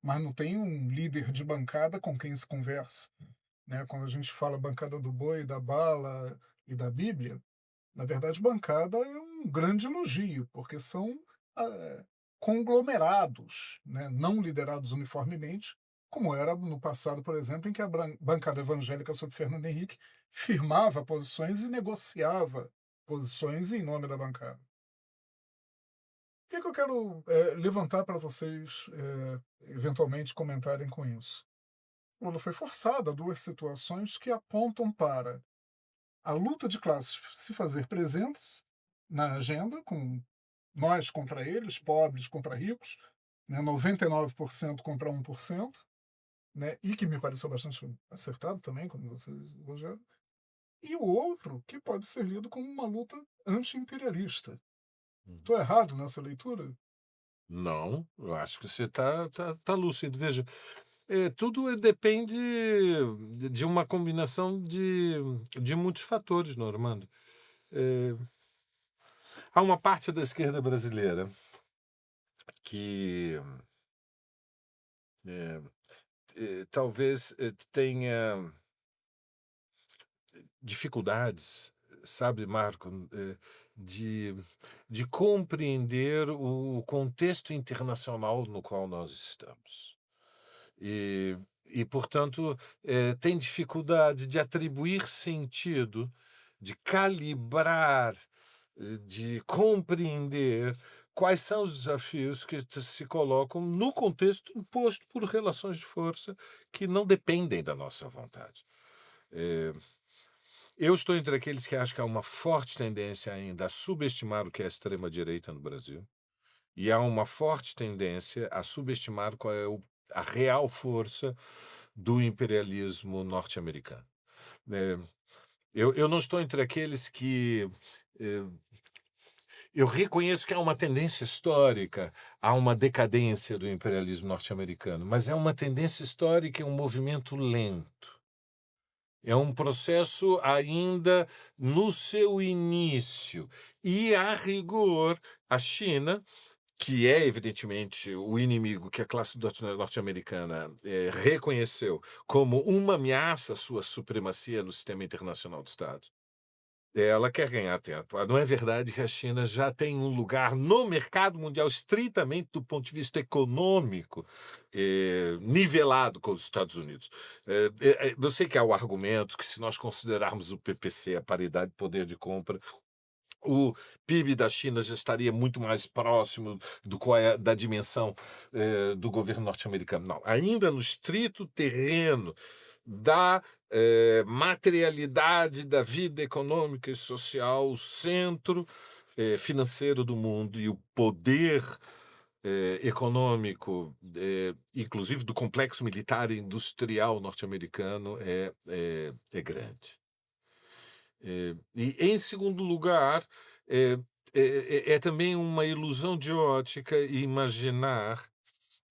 mas não tem um líder de bancada com quem se conversa, né? Quando a gente fala bancada do boi, da bala e da Bíblia, na verdade, bancada é um grande elogio, porque são conglomerados, né, não liderados uniformemente, como era no passado, por exemplo, em que a bancada evangélica sob Fernando Henrique firmava posições e negociava posições em nome da bancada. O que, é que eu quero levantar para vocês eventualmente comentarem com isso? O Lula foi forçado a 2 situações que apontam para a luta de classes se fazer presentes na agenda, com nós contra eles, pobres contra ricos, né, 99% contra 1%, né, e que me pareceu bastante acertado também, como vocês elogiaram, e o outro que pode ser lido como uma luta anti-imperialista. Estou errado nessa leitura? Não, eu acho que você tá lúcido. Veja, tudo depende de uma combinação de muitos fatores, Normando. Há uma parte da esquerda brasileira que talvez tenha dificuldades, sabe, Marco, de compreender o contexto internacional no qual nós estamos. E portanto, tem dificuldade de atribuir sentido, de calibrar, de compreender quais são os desafios que se colocam no contexto imposto por relações de força que não dependem da nossa vontade. Eu estou entre aqueles que acham que há uma forte tendência ainda a subestimar o que é a extrema-direita no Brasil, e há uma forte tendência a subestimar qual é a real força do imperialismo norte-americano. Eu não estou entre aqueles que... Eu reconheço que há uma tendência histórica, há uma decadência do imperialismo norte-americano, mas é uma tendência histórica, é um movimento lento. É um processo ainda no seu início. E, a rigor, a China, que é, evidentemente, o inimigo que a classe norte-americana reconheceu como uma ameaça à sua supremacia no sistema internacional de Estados, ela quer ganhar tempo. Não é verdade que a China já tem um lugar no mercado mundial, estritamente do ponto de vista econômico, nivelado com os Estados Unidos. Eu sei que há o argumento que, se nós considerarmos o PPC, a paridade de poder de compra, o PIB da China já estaria muito mais próximo da dimensão do governo norte-americano. Não, ainda no estrito terreno da materialidade da vida econômica e social, o centro financeiro do mundo e o poder econômico, inclusive do complexo militar e industrial norte-americano, é grande. E, em segundo lugar, é também uma ilusão de ótica imaginar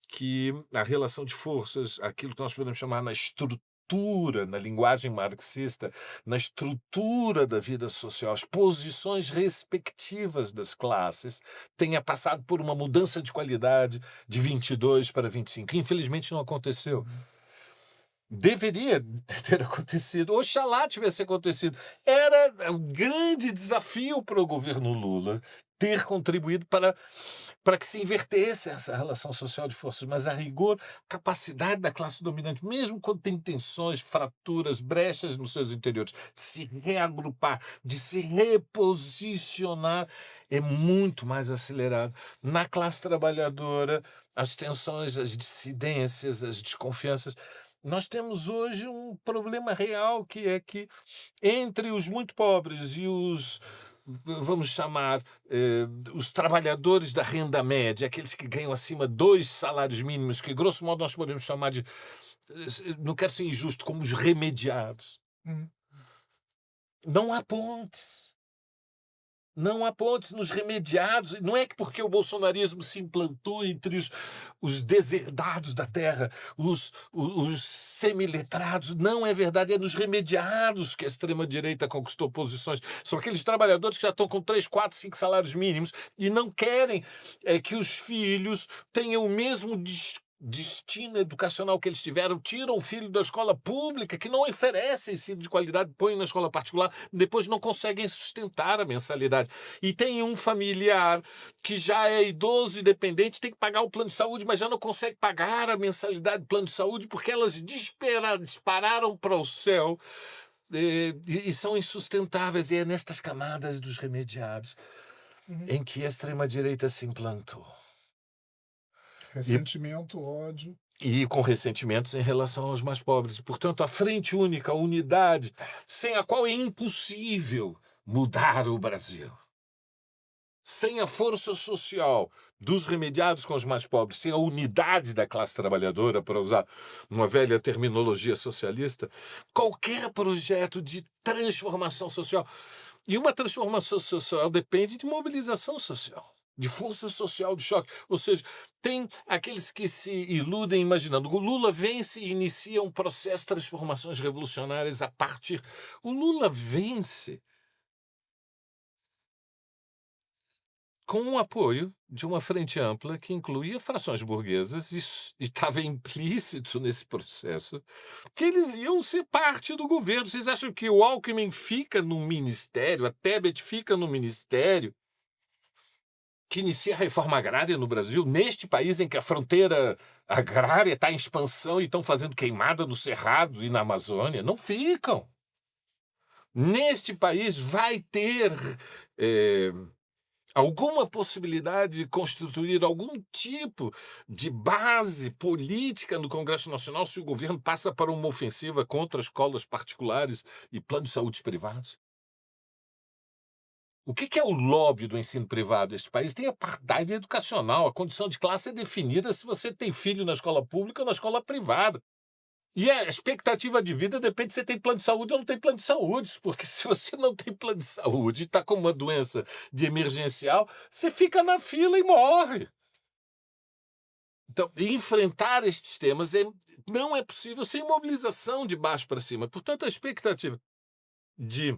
que a relação de forças, aquilo que nós podemos chamar na estrutura, na linguagem marxista, na estrutura da vida social, as posições respectivas das classes, tenha passado por uma mudança de qualidade de 22 para 25. Infelizmente não aconteceu. Deveria ter acontecido, oxalá tivesse acontecido. Era um grande desafio para o governo Lula ter contribuído para que se invertesse essa relação social de forças, mas, a rigor, a capacidade da classe dominante, mesmo quando tem tensões, fraturas, brechas nos seus interiores, de se reagrupar, de se reposicionar, é muito mais acelerado. Na classe trabalhadora, as tensões, as dissidências, as desconfianças. Nós temos hoje um problema real, que é que, entre os muito pobres e os, vamos chamar, os trabalhadores da renda média, aqueles que ganham acima de 2 salários mínimos, que grosso modo nós podemos chamar de, não quero ser injusto, como os remediados, não há pontes. Não há pontes nos remediados. Não é que porque o bolsonarismo se implantou entre os deserdados da terra, os semiletrados. Não é verdade. É nos remediados que a extrema-direita conquistou posições. São aqueles trabalhadores que já estão com 3, 4, 5 salários mínimos e não querem que os filhos tenham o mesmo destino educacional que eles tiveram, tiram o filho da escola pública, que não oferece ensino de qualidade, põem na escola particular, depois não conseguem sustentar a mensalidade. E tem um familiar que já é idoso e dependente, tem que pagar o plano de saúde, mas já não consegue pagar a mensalidade do plano de saúde porque elas dispararam para o céu e são insustentáveis. E é nestas camadas dos remediados em que a extrema-direita se implantou. Ressentimento, ódio. E com ressentimentos em relação aos mais pobres. Portanto, a frente única, a unidade, sem a qual é impossível mudar o Brasil. Sem a força social dos remediados com os mais pobres, sem a unidade da classe trabalhadora, para usar uma velha terminologia socialista, qualquer projeto de transformação social. E uma transformação social depende de mobilização social, de força social de choque. Ou seja, tem aqueles que se iludem imaginando. O Lula vence e inicia um processo de transformações revolucionárias a partir... O Lula vence com o apoio de uma frente ampla que incluía frações burguesas e estava implícito nesse processo que eles iam ser parte do governo. Vocês acham que o Alckmin fica no ministério, a Tebet fica no ministério que inicia a reforma agrária no Brasil, neste país em que a fronteira agrária está em expansão e estão fazendo queimada no Cerrado e na Amazônia? Não ficam. Neste país vai ter alguma possibilidade de constituir algum tipo de base política no Congresso Nacional se o governo passa para uma ofensiva contra escolas particulares e planos de saúde privados? O que é o lobby do ensino privado deste país? Tem apartheid educacional. A condição de classe é definida se você tem filho na escola pública ou na escola privada. E a expectativa de vida depende se você tem plano de saúde ou não tem plano de saúde. Porque se você não tem plano de saúde e está com uma doença de emergencial, você fica na fila e morre. Então, enfrentar estes temas não é possível sem mobilização de baixo para cima. Portanto, a expectativa de...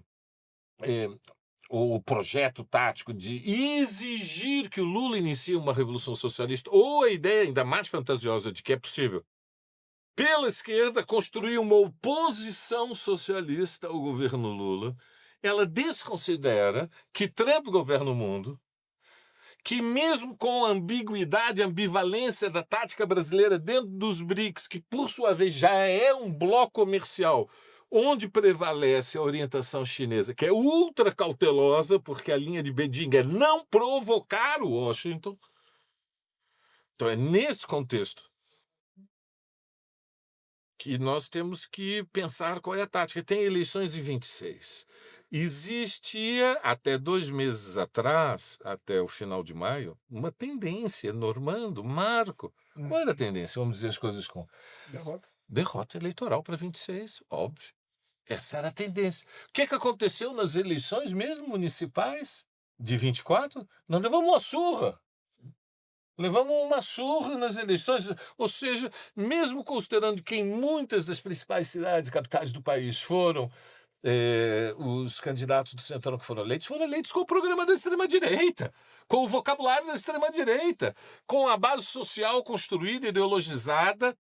o projeto tático de exigir que o Lula inicie uma revolução socialista, ou a ideia ainda mais fantasiosa de que é possível, pela esquerda, construir uma oposição socialista ao governo Lula, ela desconsidera que Trump governa o mundo, que mesmo com a ambiguidade, a ambivalência da tática brasileira dentro dos BRICS, que por sua vez já é um bloco comercial, onde prevalece a orientação chinesa, que é ultra cautelosa, porque a linha de Beijing é não provocar o Washington. Então é nesse contexto que nós temos que pensar qual é a tática. Tem eleições em 26. Existia, até 2 meses atrás, até o final de maio, uma tendência, Normando, Marco. Qual era a tendência? Vamos dizer as coisas com Derrota. derrota eleitoral para 26, óbvio. Essa era a tendência. O que aconteceu nas eleições mesmo municipais de 24? Nós levamos uma surra. Levamos uma surra nas eleições, ou seja, mesmo considerando que em muitas das principais cidades e capitais do país foram os candidatos do Centrão que foram eleitos com o programa da extrema-direita, com o vocabulário da extrema-direita, com a base social construída, ideologizada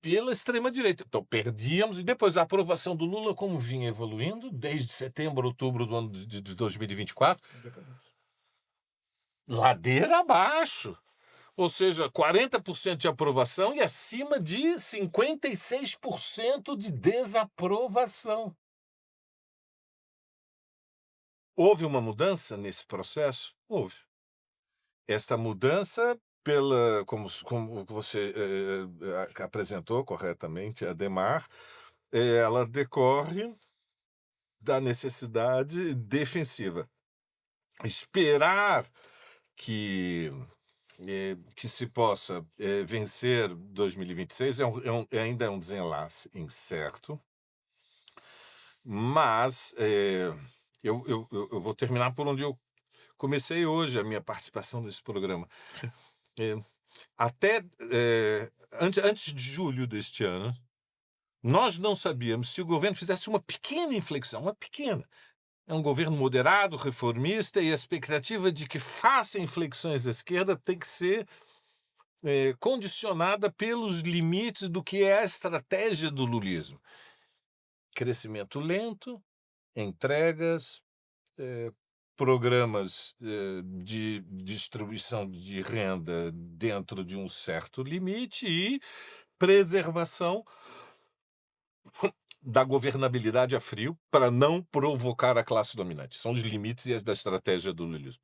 pela extrema-direita. Então, perdíamos, e depois a aprovação do Lula, como vinha evoluindo, desde setembro, outubro do ano de 2024, ladeira abaixo. Ou seja, 40% de aprovação e acima de 56% de desaprovação. Houve uma mudança nesse processo? Houve. Esta mudança, como você apresentou corretamente, Adhemar, ela decorre da necessidade defensiva. Esperar que se possa vencer 2026 ainda é um desenlace incerto, mas eu vou terminar por onde eu comecei hoje a minha participação nesse programa. Antes de julho deste ano, nós não sabíamos se o governo fizesse uma pequena inflexão, uma pequena. É um governo moderado, reformista, e a expectativa de que faça inflexões à esquerda tem que ser condicionada pelos limites do que é a estratégia do lulismo. Crescimento lento, entregas, programas de distribuição de renda dentro de um certo limite e preservação da governabilidade a frio para não provocar a classe dominante. São os limites da estratégia do lulismo.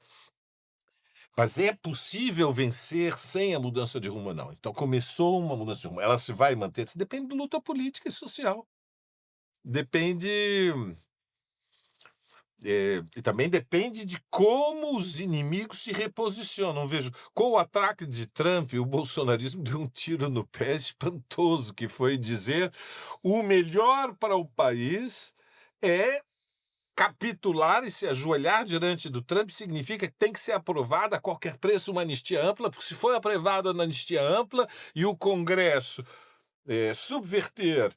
Mas é possível vencer sem a mudança de rumo, não. Então começou uma mudança de rumo. Ela se vai manter? Isso depende de luta política e social. E também depende de como os inimigos se reposicionam. Vejo, com o ataque de Trump, o bolsonarismo deu um tiro no pé espantoso, que foi dizer o melhor para o país é capitular e se ajoelhar diante do Trump. Significa que tem que ser aprovada a qualquer preço uma anistia ampla, porque se for aprovada na anistia ampla e o Congresso subverter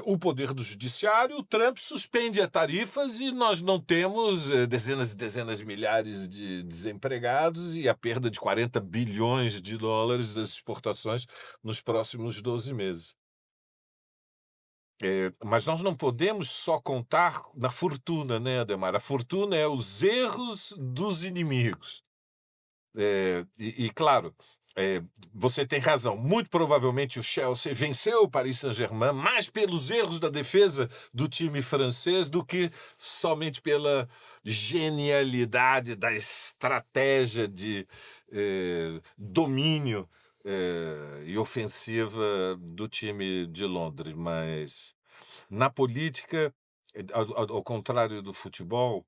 o poder do judiciário, o Trump suspende as tarifas e nós não temos dezenas e dezenas de milhares de desempregados e a perda de 40 bilhões de dólares das exportações nos próximos 12 meses. Mas nós não podemos só contar na fortuna, né, Adhemar? A fortuna é os erros dos inimigos. Claro, você tem razão. Muito provavelmente o Chelsea venceu o Paris Saint-Germain mais pelos erros da defesa do time francês do que somente pela genialidade da estratégia de domínio e ofensiva do time de Londres. Mas na política, ao contrário do futebol,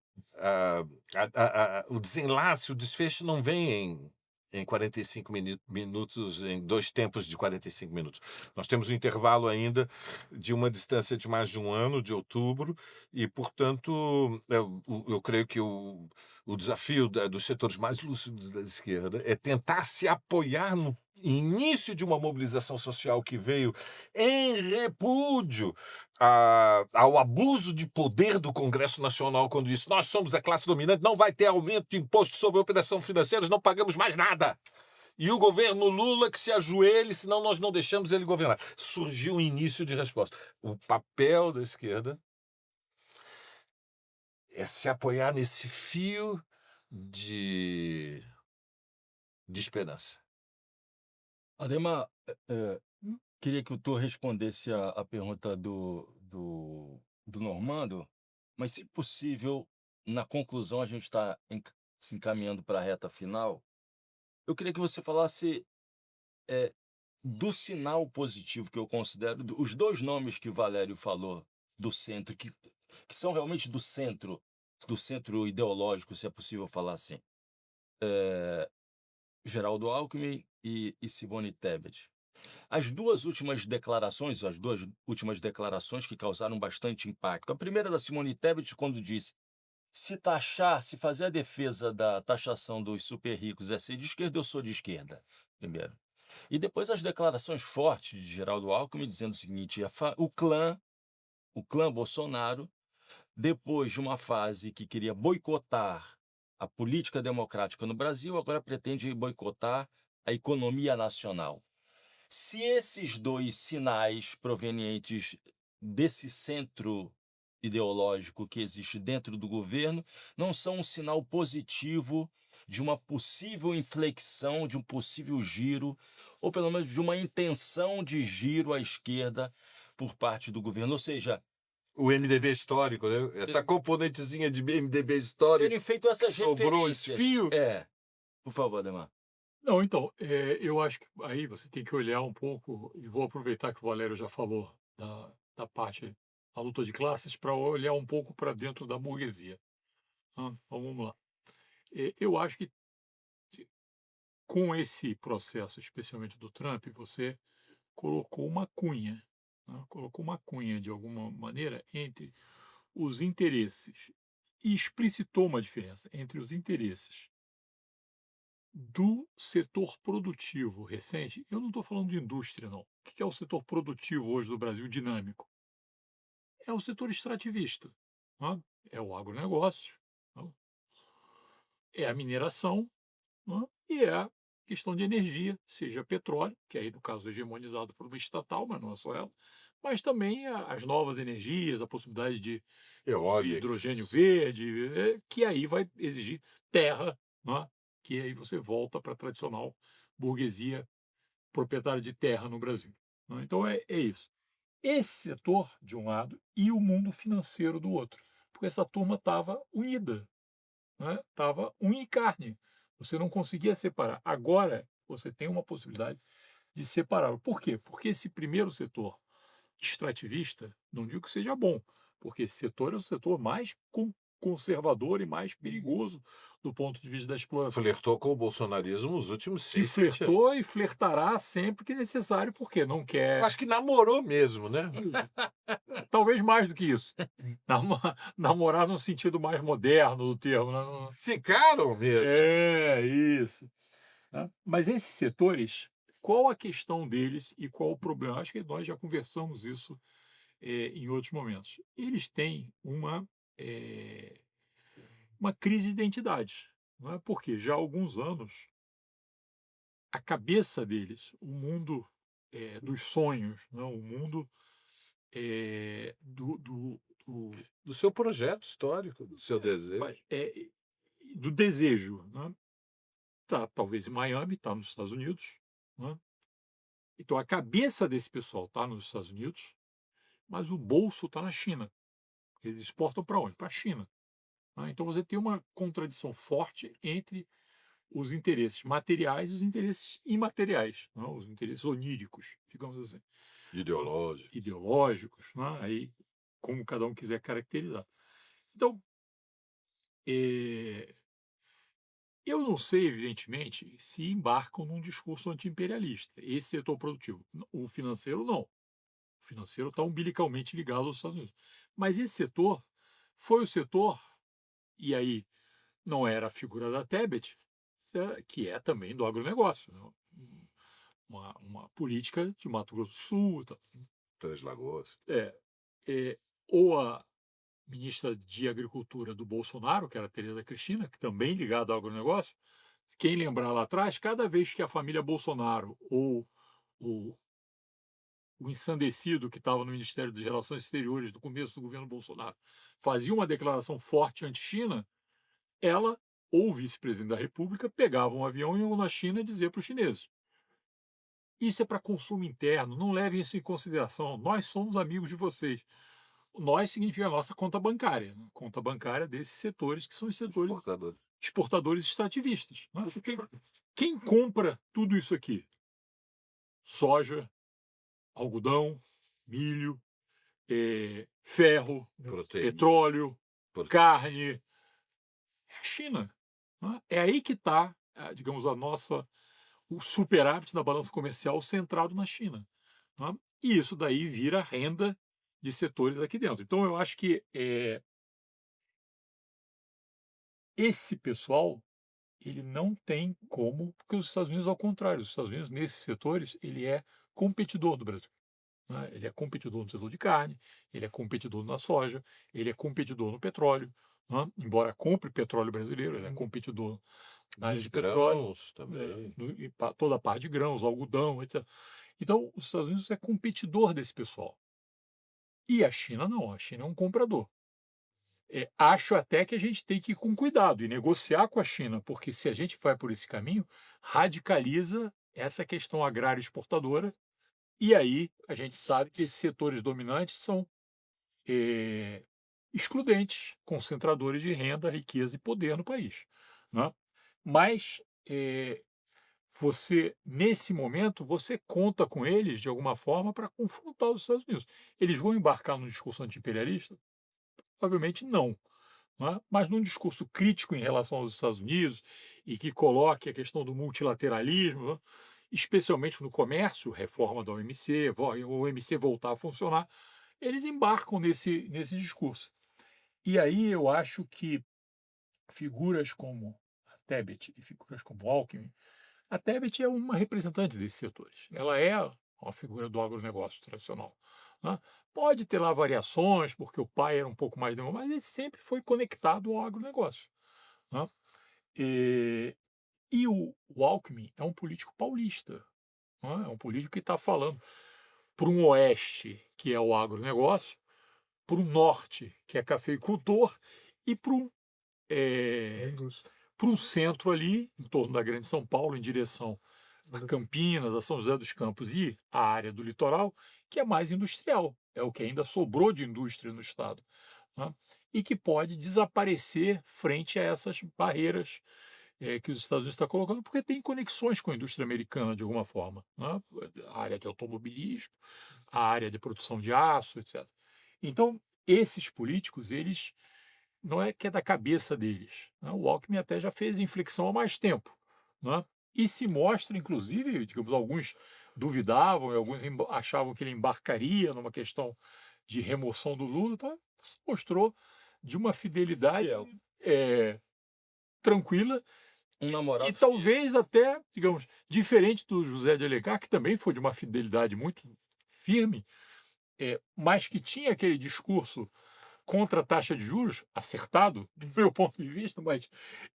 o desenlace, o desfecho não vem em 45 minutos, em 2 tempos de 45 minutos. Nós temos um intervalo ainda de uma distância de mais de um ano, de outubro, e, portanto, eu creio que o desafio dos setores mais lúcidos da esquerda é tentar se apoiar no início de uma mobilização social que veio em repúdio ao abuso de poder do Congresso Nacional, quando disse: nós somos a classe dominante, não vai ter aumento de imposto sobre a operação financeira, não pagamos mais nada. E o governo Lula que se ajoelhe, senão nós não deixamos ele governar. Surgiu um início de resposta. O papel da esquerda é se apoiar nesse fio de esperança. Ademar, queria que tu respondesse a pergunta do Normando, mas se possível, na conclusão, a gente está se encaminhando para a reta final. Eu queria que você falasse do sinal positivo que eu considero, os dois nomes que o Valério falou do centro, que são realmente do centro ideológico, se é possível falar assim. Geraldo Alckmin e Simone Tebet. As duas últimas declarações que causaram bastante impacto. A primeira da Simone Tebet, quando disse: se fazer a defesa da taxação dos super ricos é ser de esquerda, eu sou de esquerda, primeiro. E depois as declarações fortes de Geraldo Alckmin dizendo o seguinte: o clã Bolsonaro, depois de uma fase que queria boicotar a política democrática no Brasil, agora pretende boicotar a economia nacional. Se esses dois sinais provenientes desse centro ideológico que existe dentro do governo não são um sinal positivo de uma possível inflexão, de um possível giro, ou pelo menos de uma intenção de giro à esquerda por parte do governo. Ou seja, O MDB histórico, né? Essa componentezinha de MDB histórico terem feito essas sobrou esse referências. fio. Por favor, Ademar. Não, então, eu acho que aí você tem que olhar um pouco, e vou aproveitar que o Valério já falou da parte da luta de classes, para olhar um pouco para dentro da burguesia. Então, vamos lá. Eu acho que com esse processo, especialmente do Trump, você colocou uma cunha, né? Colocou uma cunha, de alguma maneira, entre os interesses, e explicitou uma diferença entre os interesses do setor produtivo recente. Eu não estou falando de indústria, não. O que é o setor produtivo hoje do Brasil dinâmico? É o setor extrativista, né? É o agronegócio, né? É a mineração, né? E é a questão de energia, seja petróleo, que aí no caso é hegemonizado por uma estatal, mas não é só ela, mas também as novas energias, a possibilidade de hidrogênio verde, que aí vai exigir terra, né? Que aí você volta para a tradicional burguesia proprietária de terra no Brasil, né? Então é isso. Esse setor de um lado e o mundo financeiro do outro, porque essa turma estava unida, né? Estava unha e carne. Você não conseguia separar. Agora você tem uma possibilidade de separá-lo. Por quê? Porque esse primeiro setor extrativista, não digo que seja bom, porque esse setor é o setor mais conservador e mais perigoso do ponto de vista da exploração. Flertou com o bolsonarismo nos últimos Que 6, 7 flertou anos. e flertará sempre que necessário, porque não quer. Eu acho que namorou mesmo, né? Talvez mais do que isso. Namorar no sentido mais moderno do termo, né? Ficaram mesmo. É, isso. Né? Mas esses setores, qual a questão deles e qual o problema? Acho que nós já conversamos isso em outros momentos. Eles têm uma crise de identidade, não é? Porque já há alguns anos a cabeça deles, o mundo dos sonhos, não é? O mundo Do seu projeto histórico, do seu desejo. do desejo, né? Tá, talvez em Miami, está nos Estados Unidos, né? Então a cabeça desse pessoal está nos Estados Unidos, mas o bolso está na China. Eles exportam para onde? Para a China. Né? Então você tem uma contradição forte entre os interesses materiais e os interesses imateriais, né? Os interesses oníricos, digamos assim. Ideológicos, né? Aí, como cada um quiser caracterizar. Então, eu não sei, evidentemente, se embarcam num discurso anti-imperialista. Esse setor produtivo. O financeiro, não. O financeiro está umbilicalmente ligado aos Estados Unidos. Mas esse setor foi o setor, e aí não era a figura da Tebet, que é também do agronegócio, né? Uma política de Mato Grosso do Sul. Tá, assim. Três Lagoas. Ou a ministra de Agricultura do Bolsonaro, que era a Tereza Cristina, que também ligada ao agronegócio. Quem lembrar lá atrás, cada vez que a família Bolsonaro ou o o ensandecido que estava no Ministério das Relações Exteriores do começo do governo Bolsonaro, fazia uma declaração forte anti-China, ela ou o vice-presidente da República pegava um avião e iam na China dizer para os chineses: isso é para consumo interno, não levem isso em consideração, nós somos amigos de vocês. Nós significa a nossa conta bancária, né? Conta bancária desses setores que são os setores Exportador. exportadores extrativistas, né? Quem compra tudo isso aqui? Soja, algodão, milho, ferro, Proteína. petróleo, Por- carne. É a China, né? É aí que está, digamos, o superávit da balança comercial centrado na China, né? E isso daí vira renda de setores aqui dentro. Então, eu acho que esse pessoal ele não tem como, porque os Estados Unidos, ao contrário, os Estados Unidos, nesses setores, ele é competidor do Brasil, né? Ele é competidor no setor de carne, ele é competidor na soja, ele é competidor no petróleo, né? Embora compre petróleo brasileiro, ele é competidor na área Nos de petróleo, grãos também. toda a parte de grãos, algodão, etc. Então, os Estados Unidos é competidor desse pessoal. E a China não, a China é um comprador. Acho até que a gente tem que ir com cuidado e negociar com a China, porque se a gente vai por esse caminho, radicaliza essa questão agrária exportadora, e aí a gente sabe que esses setores dominantes são excludentes, concentradores de renda, riqueza e poder no país, né? Mas nesse momento, você conta com eles de alguma forma para confrontar os Estados Unidos. Eles vão embarcar num discurso anti-imperialista? Provavelmente não, né? Mas num discurso crítico em relação aos Estados Unidos e que coloque a questão do multilateralismo, né? Especialmente no comércio, reforma da OMC, o OMC voltar a funcionar, eles embarcam nesse discurso. E aí eu acho que figuras como a Tebet e figuras como Alckmin, a Tebet é uma representante desses setores. Ela é uma figura do agronegócio tradicional, né? Pode ter lá variações, porque o pai era um pouco mais mas ele sempre foi conectado ao agronegócio, né? E o Alckmin é um político paulista, né? É um político que está falando para um oeste, que é o agronegócio, para um norte, que é cafeicultor, e Indústria. para um centro ali, em torno da Grande São Paulo, em direção a Campinas, a São José dos Campos e a área do litoral, que é mais industrial, é o que ainda sobrou de indústria no estado, né? E que pode desaparecer frente a essas barreiras que os Estados Unidos estão colocando, porque tem conexões com a indústria americana de alguma forma, né? A área de automobilismo, a área de produção de aço, etc. Então, esses políticos, eles não é que é da cabeça deles, né? O Alckmin até já fez inflexão há mais tempo, né? E se mostra, inclusive, digamos, alguns duvidavam e alguns achavam que ele embarcaria numa questão de remoção do Lula, então, se mostrou de uma fidelidade Fiel. tranquila Um e namorado fiel. talvez até, digamos, diferente do José de Alencar, que também foi de uma fidelidade muito firme, mas que tinha aquele discurso contra a taxa de juros, acertado, do meu ponto de vista, mas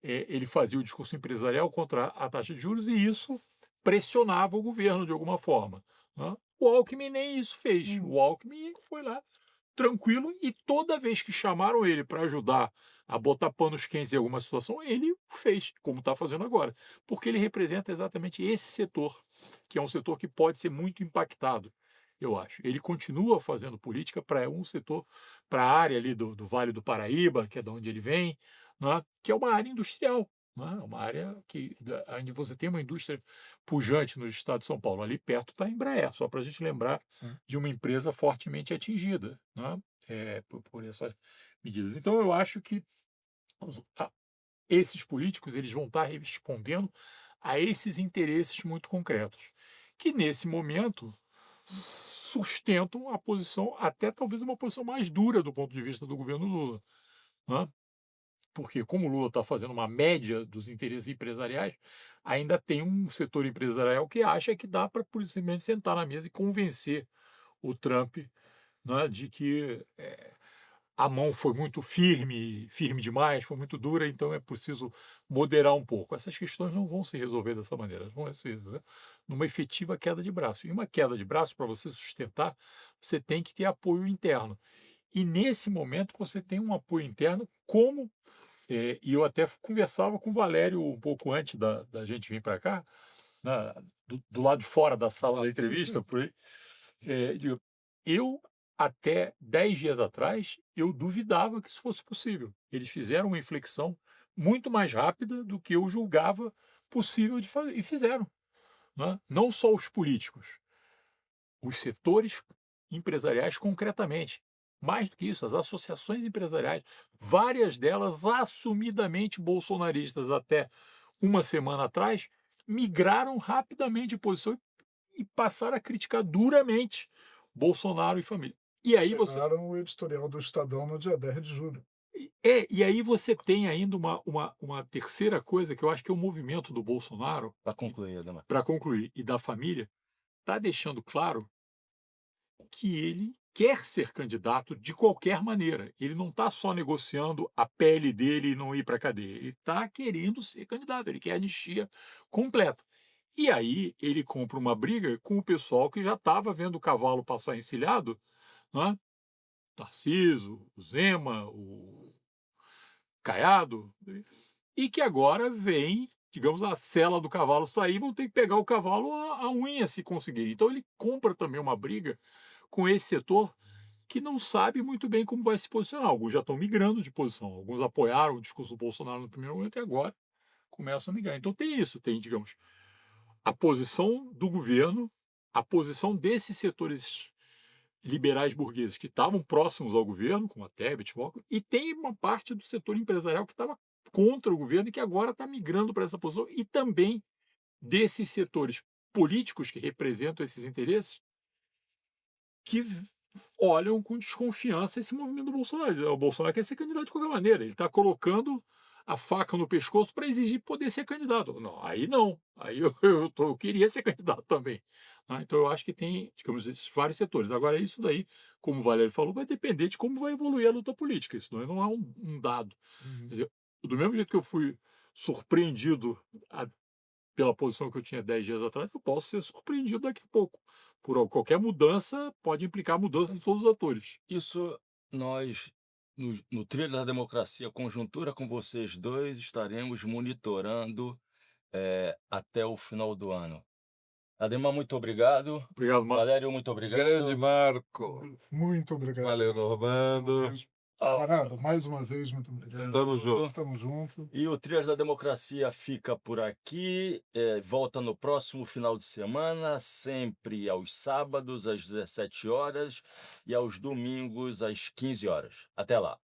ele fazia o discurso empresarial contra a taxa de juros e isso pressionava o governo de alguma forma, né? O Alckmin nem isso fez. O Alckmin foi lá tranquilo e toda vez que chamaram ele para ajudar a botar panos quentes em alguma situação, ele fez, como está fazendo agora, porque ele representa exatamente esse setor, que é um setor que pode ser muito impactado, eu acho. Ele continua fazendo política para um setor, para a área ali do Vale do Paraíba, que é de onde ele vem, né? Que é uma área industrial, né? Uma área onde você tem uma indústria pujante no estado de São Paulo. Ali perto está a Embraer, só para a gente lembrar Sim. de uma empresa fortemente atingida, né? Por essas medidas. Então, eu acho que esses políticos eles vão estar respondendo a esses interesses muito concretos, que nesse momento sustentam a posição, até talvez uma posição mais dura do ponto de vista do governo Lula, né? Porque como o Lula está fazendo uma média dos interesses empresariais, ainda tem um setor empresarial que acha que dá para, por exemplo, sentar na mesa e convencer o Trump, né, de que a mão foi muito firme, firme demais, foi muito dura, então é preciso moderar um pouco. Essas questões não vão se resolver dessa maneira, vão se resolver numa efetiva queda de braço. E uma queda de braço, para você sustentar, você tem que ter apoio interno. E nesse momento você tem um apoio interno como e eu até conversava com o Valério um pouco antes da gente vir para cá, né, do lado de fora da sala da entrevista, por aí. Digo, eu, até 10 dias atrás, eu duvidava que isso fosse possível. Eles fizeram uma inflexão muito mais rápida do que eu julgava possível de fazer, e fizeram. Né? Não só os políticos, os setores empresariais concretamente. Mais do que isso, as associações empresariais, várias delas assumidamente bolsonaristas até uma semana atrás, migraram rapidamente de posição e passaram a criticar duramente Bolsonaro e família. E aí você. Chegaram o editorial do Estadão no dia 10 de julho. E aí você tem ainda uma terceira coisa que eu acho que é o movimento do Bolsonaro, Para concluir, Ademar. para concluir, e da família, está deixando claro que ele quer ser candidato de qualquer maneira. Ele não está só negociando a pele dele e não ir para a cadeia. Ele está querendo ser candidato, ele quer anistia completa. E aí ele compra uma briga com o pessoal que já estava vendo o cavalo passar encilhado, né? Tarcísio, o Zema, o Caiado, e que agora vem, digamos, a sela do cavalo sair, vão ter que pegar o cavalo a unha se conseguir. Então ele compra também uma briga com esse setor que não sabe muito bem como vai se posicionar. Alguns já estão migrando de posição, alguns apoiaram o discurso do Bolsonaro no primeiro momento e agora começam a migrar. Então tem isso, tem, digamos, a posição do governo, a posição desses setores liberais burgueses que estavam próximos ao governo, como a Tebet, e tem uma parte do setor empresarial que estava contra o governo e que agora está migrando para essa posição, e também desses setores políticos que representam esses interesses que olham com desconfiança esse movimento do Bolsonaro. O Bolsonaro quer ser candidato de qualquer maneira, ele está colocando a faca no pescoço para exigir poder ser candidato. Não, aí não. Aí eu queria ser candidato também. Né? Então eu acho que tem, digamos, esses vários setores. Agora, isso daí, como o Valério falou, vai depender de como vai evoluir a luta política. Isso não é um dado. Quer dizer, do mesmo jeito que eu fui surpreendido pela posição que eu tinha 10 dias atrás, eu posso ser surpreendido daqui a pouco. Por qualquer mudança, pode implicar mudança de todos os atores. Isso nós, no Trilho da Democracia Conjuntura, com vocês dois, estaremos monitorando até o final do ano. Ademar, muito obrigado. Obrigado, Marco. Valério, muito obrigado. Grande Marco. Muito obrigado. Valeu, Normando. Parado, mais uma vez, muito obrigado. Estamos juntos. Estamos juntos. E o Trilhas da Democracia fica por aqui. Volta no próximo final de semana, sempre aos sábados, às 17 horas, e aos domingos, às 15 horas. Até lá.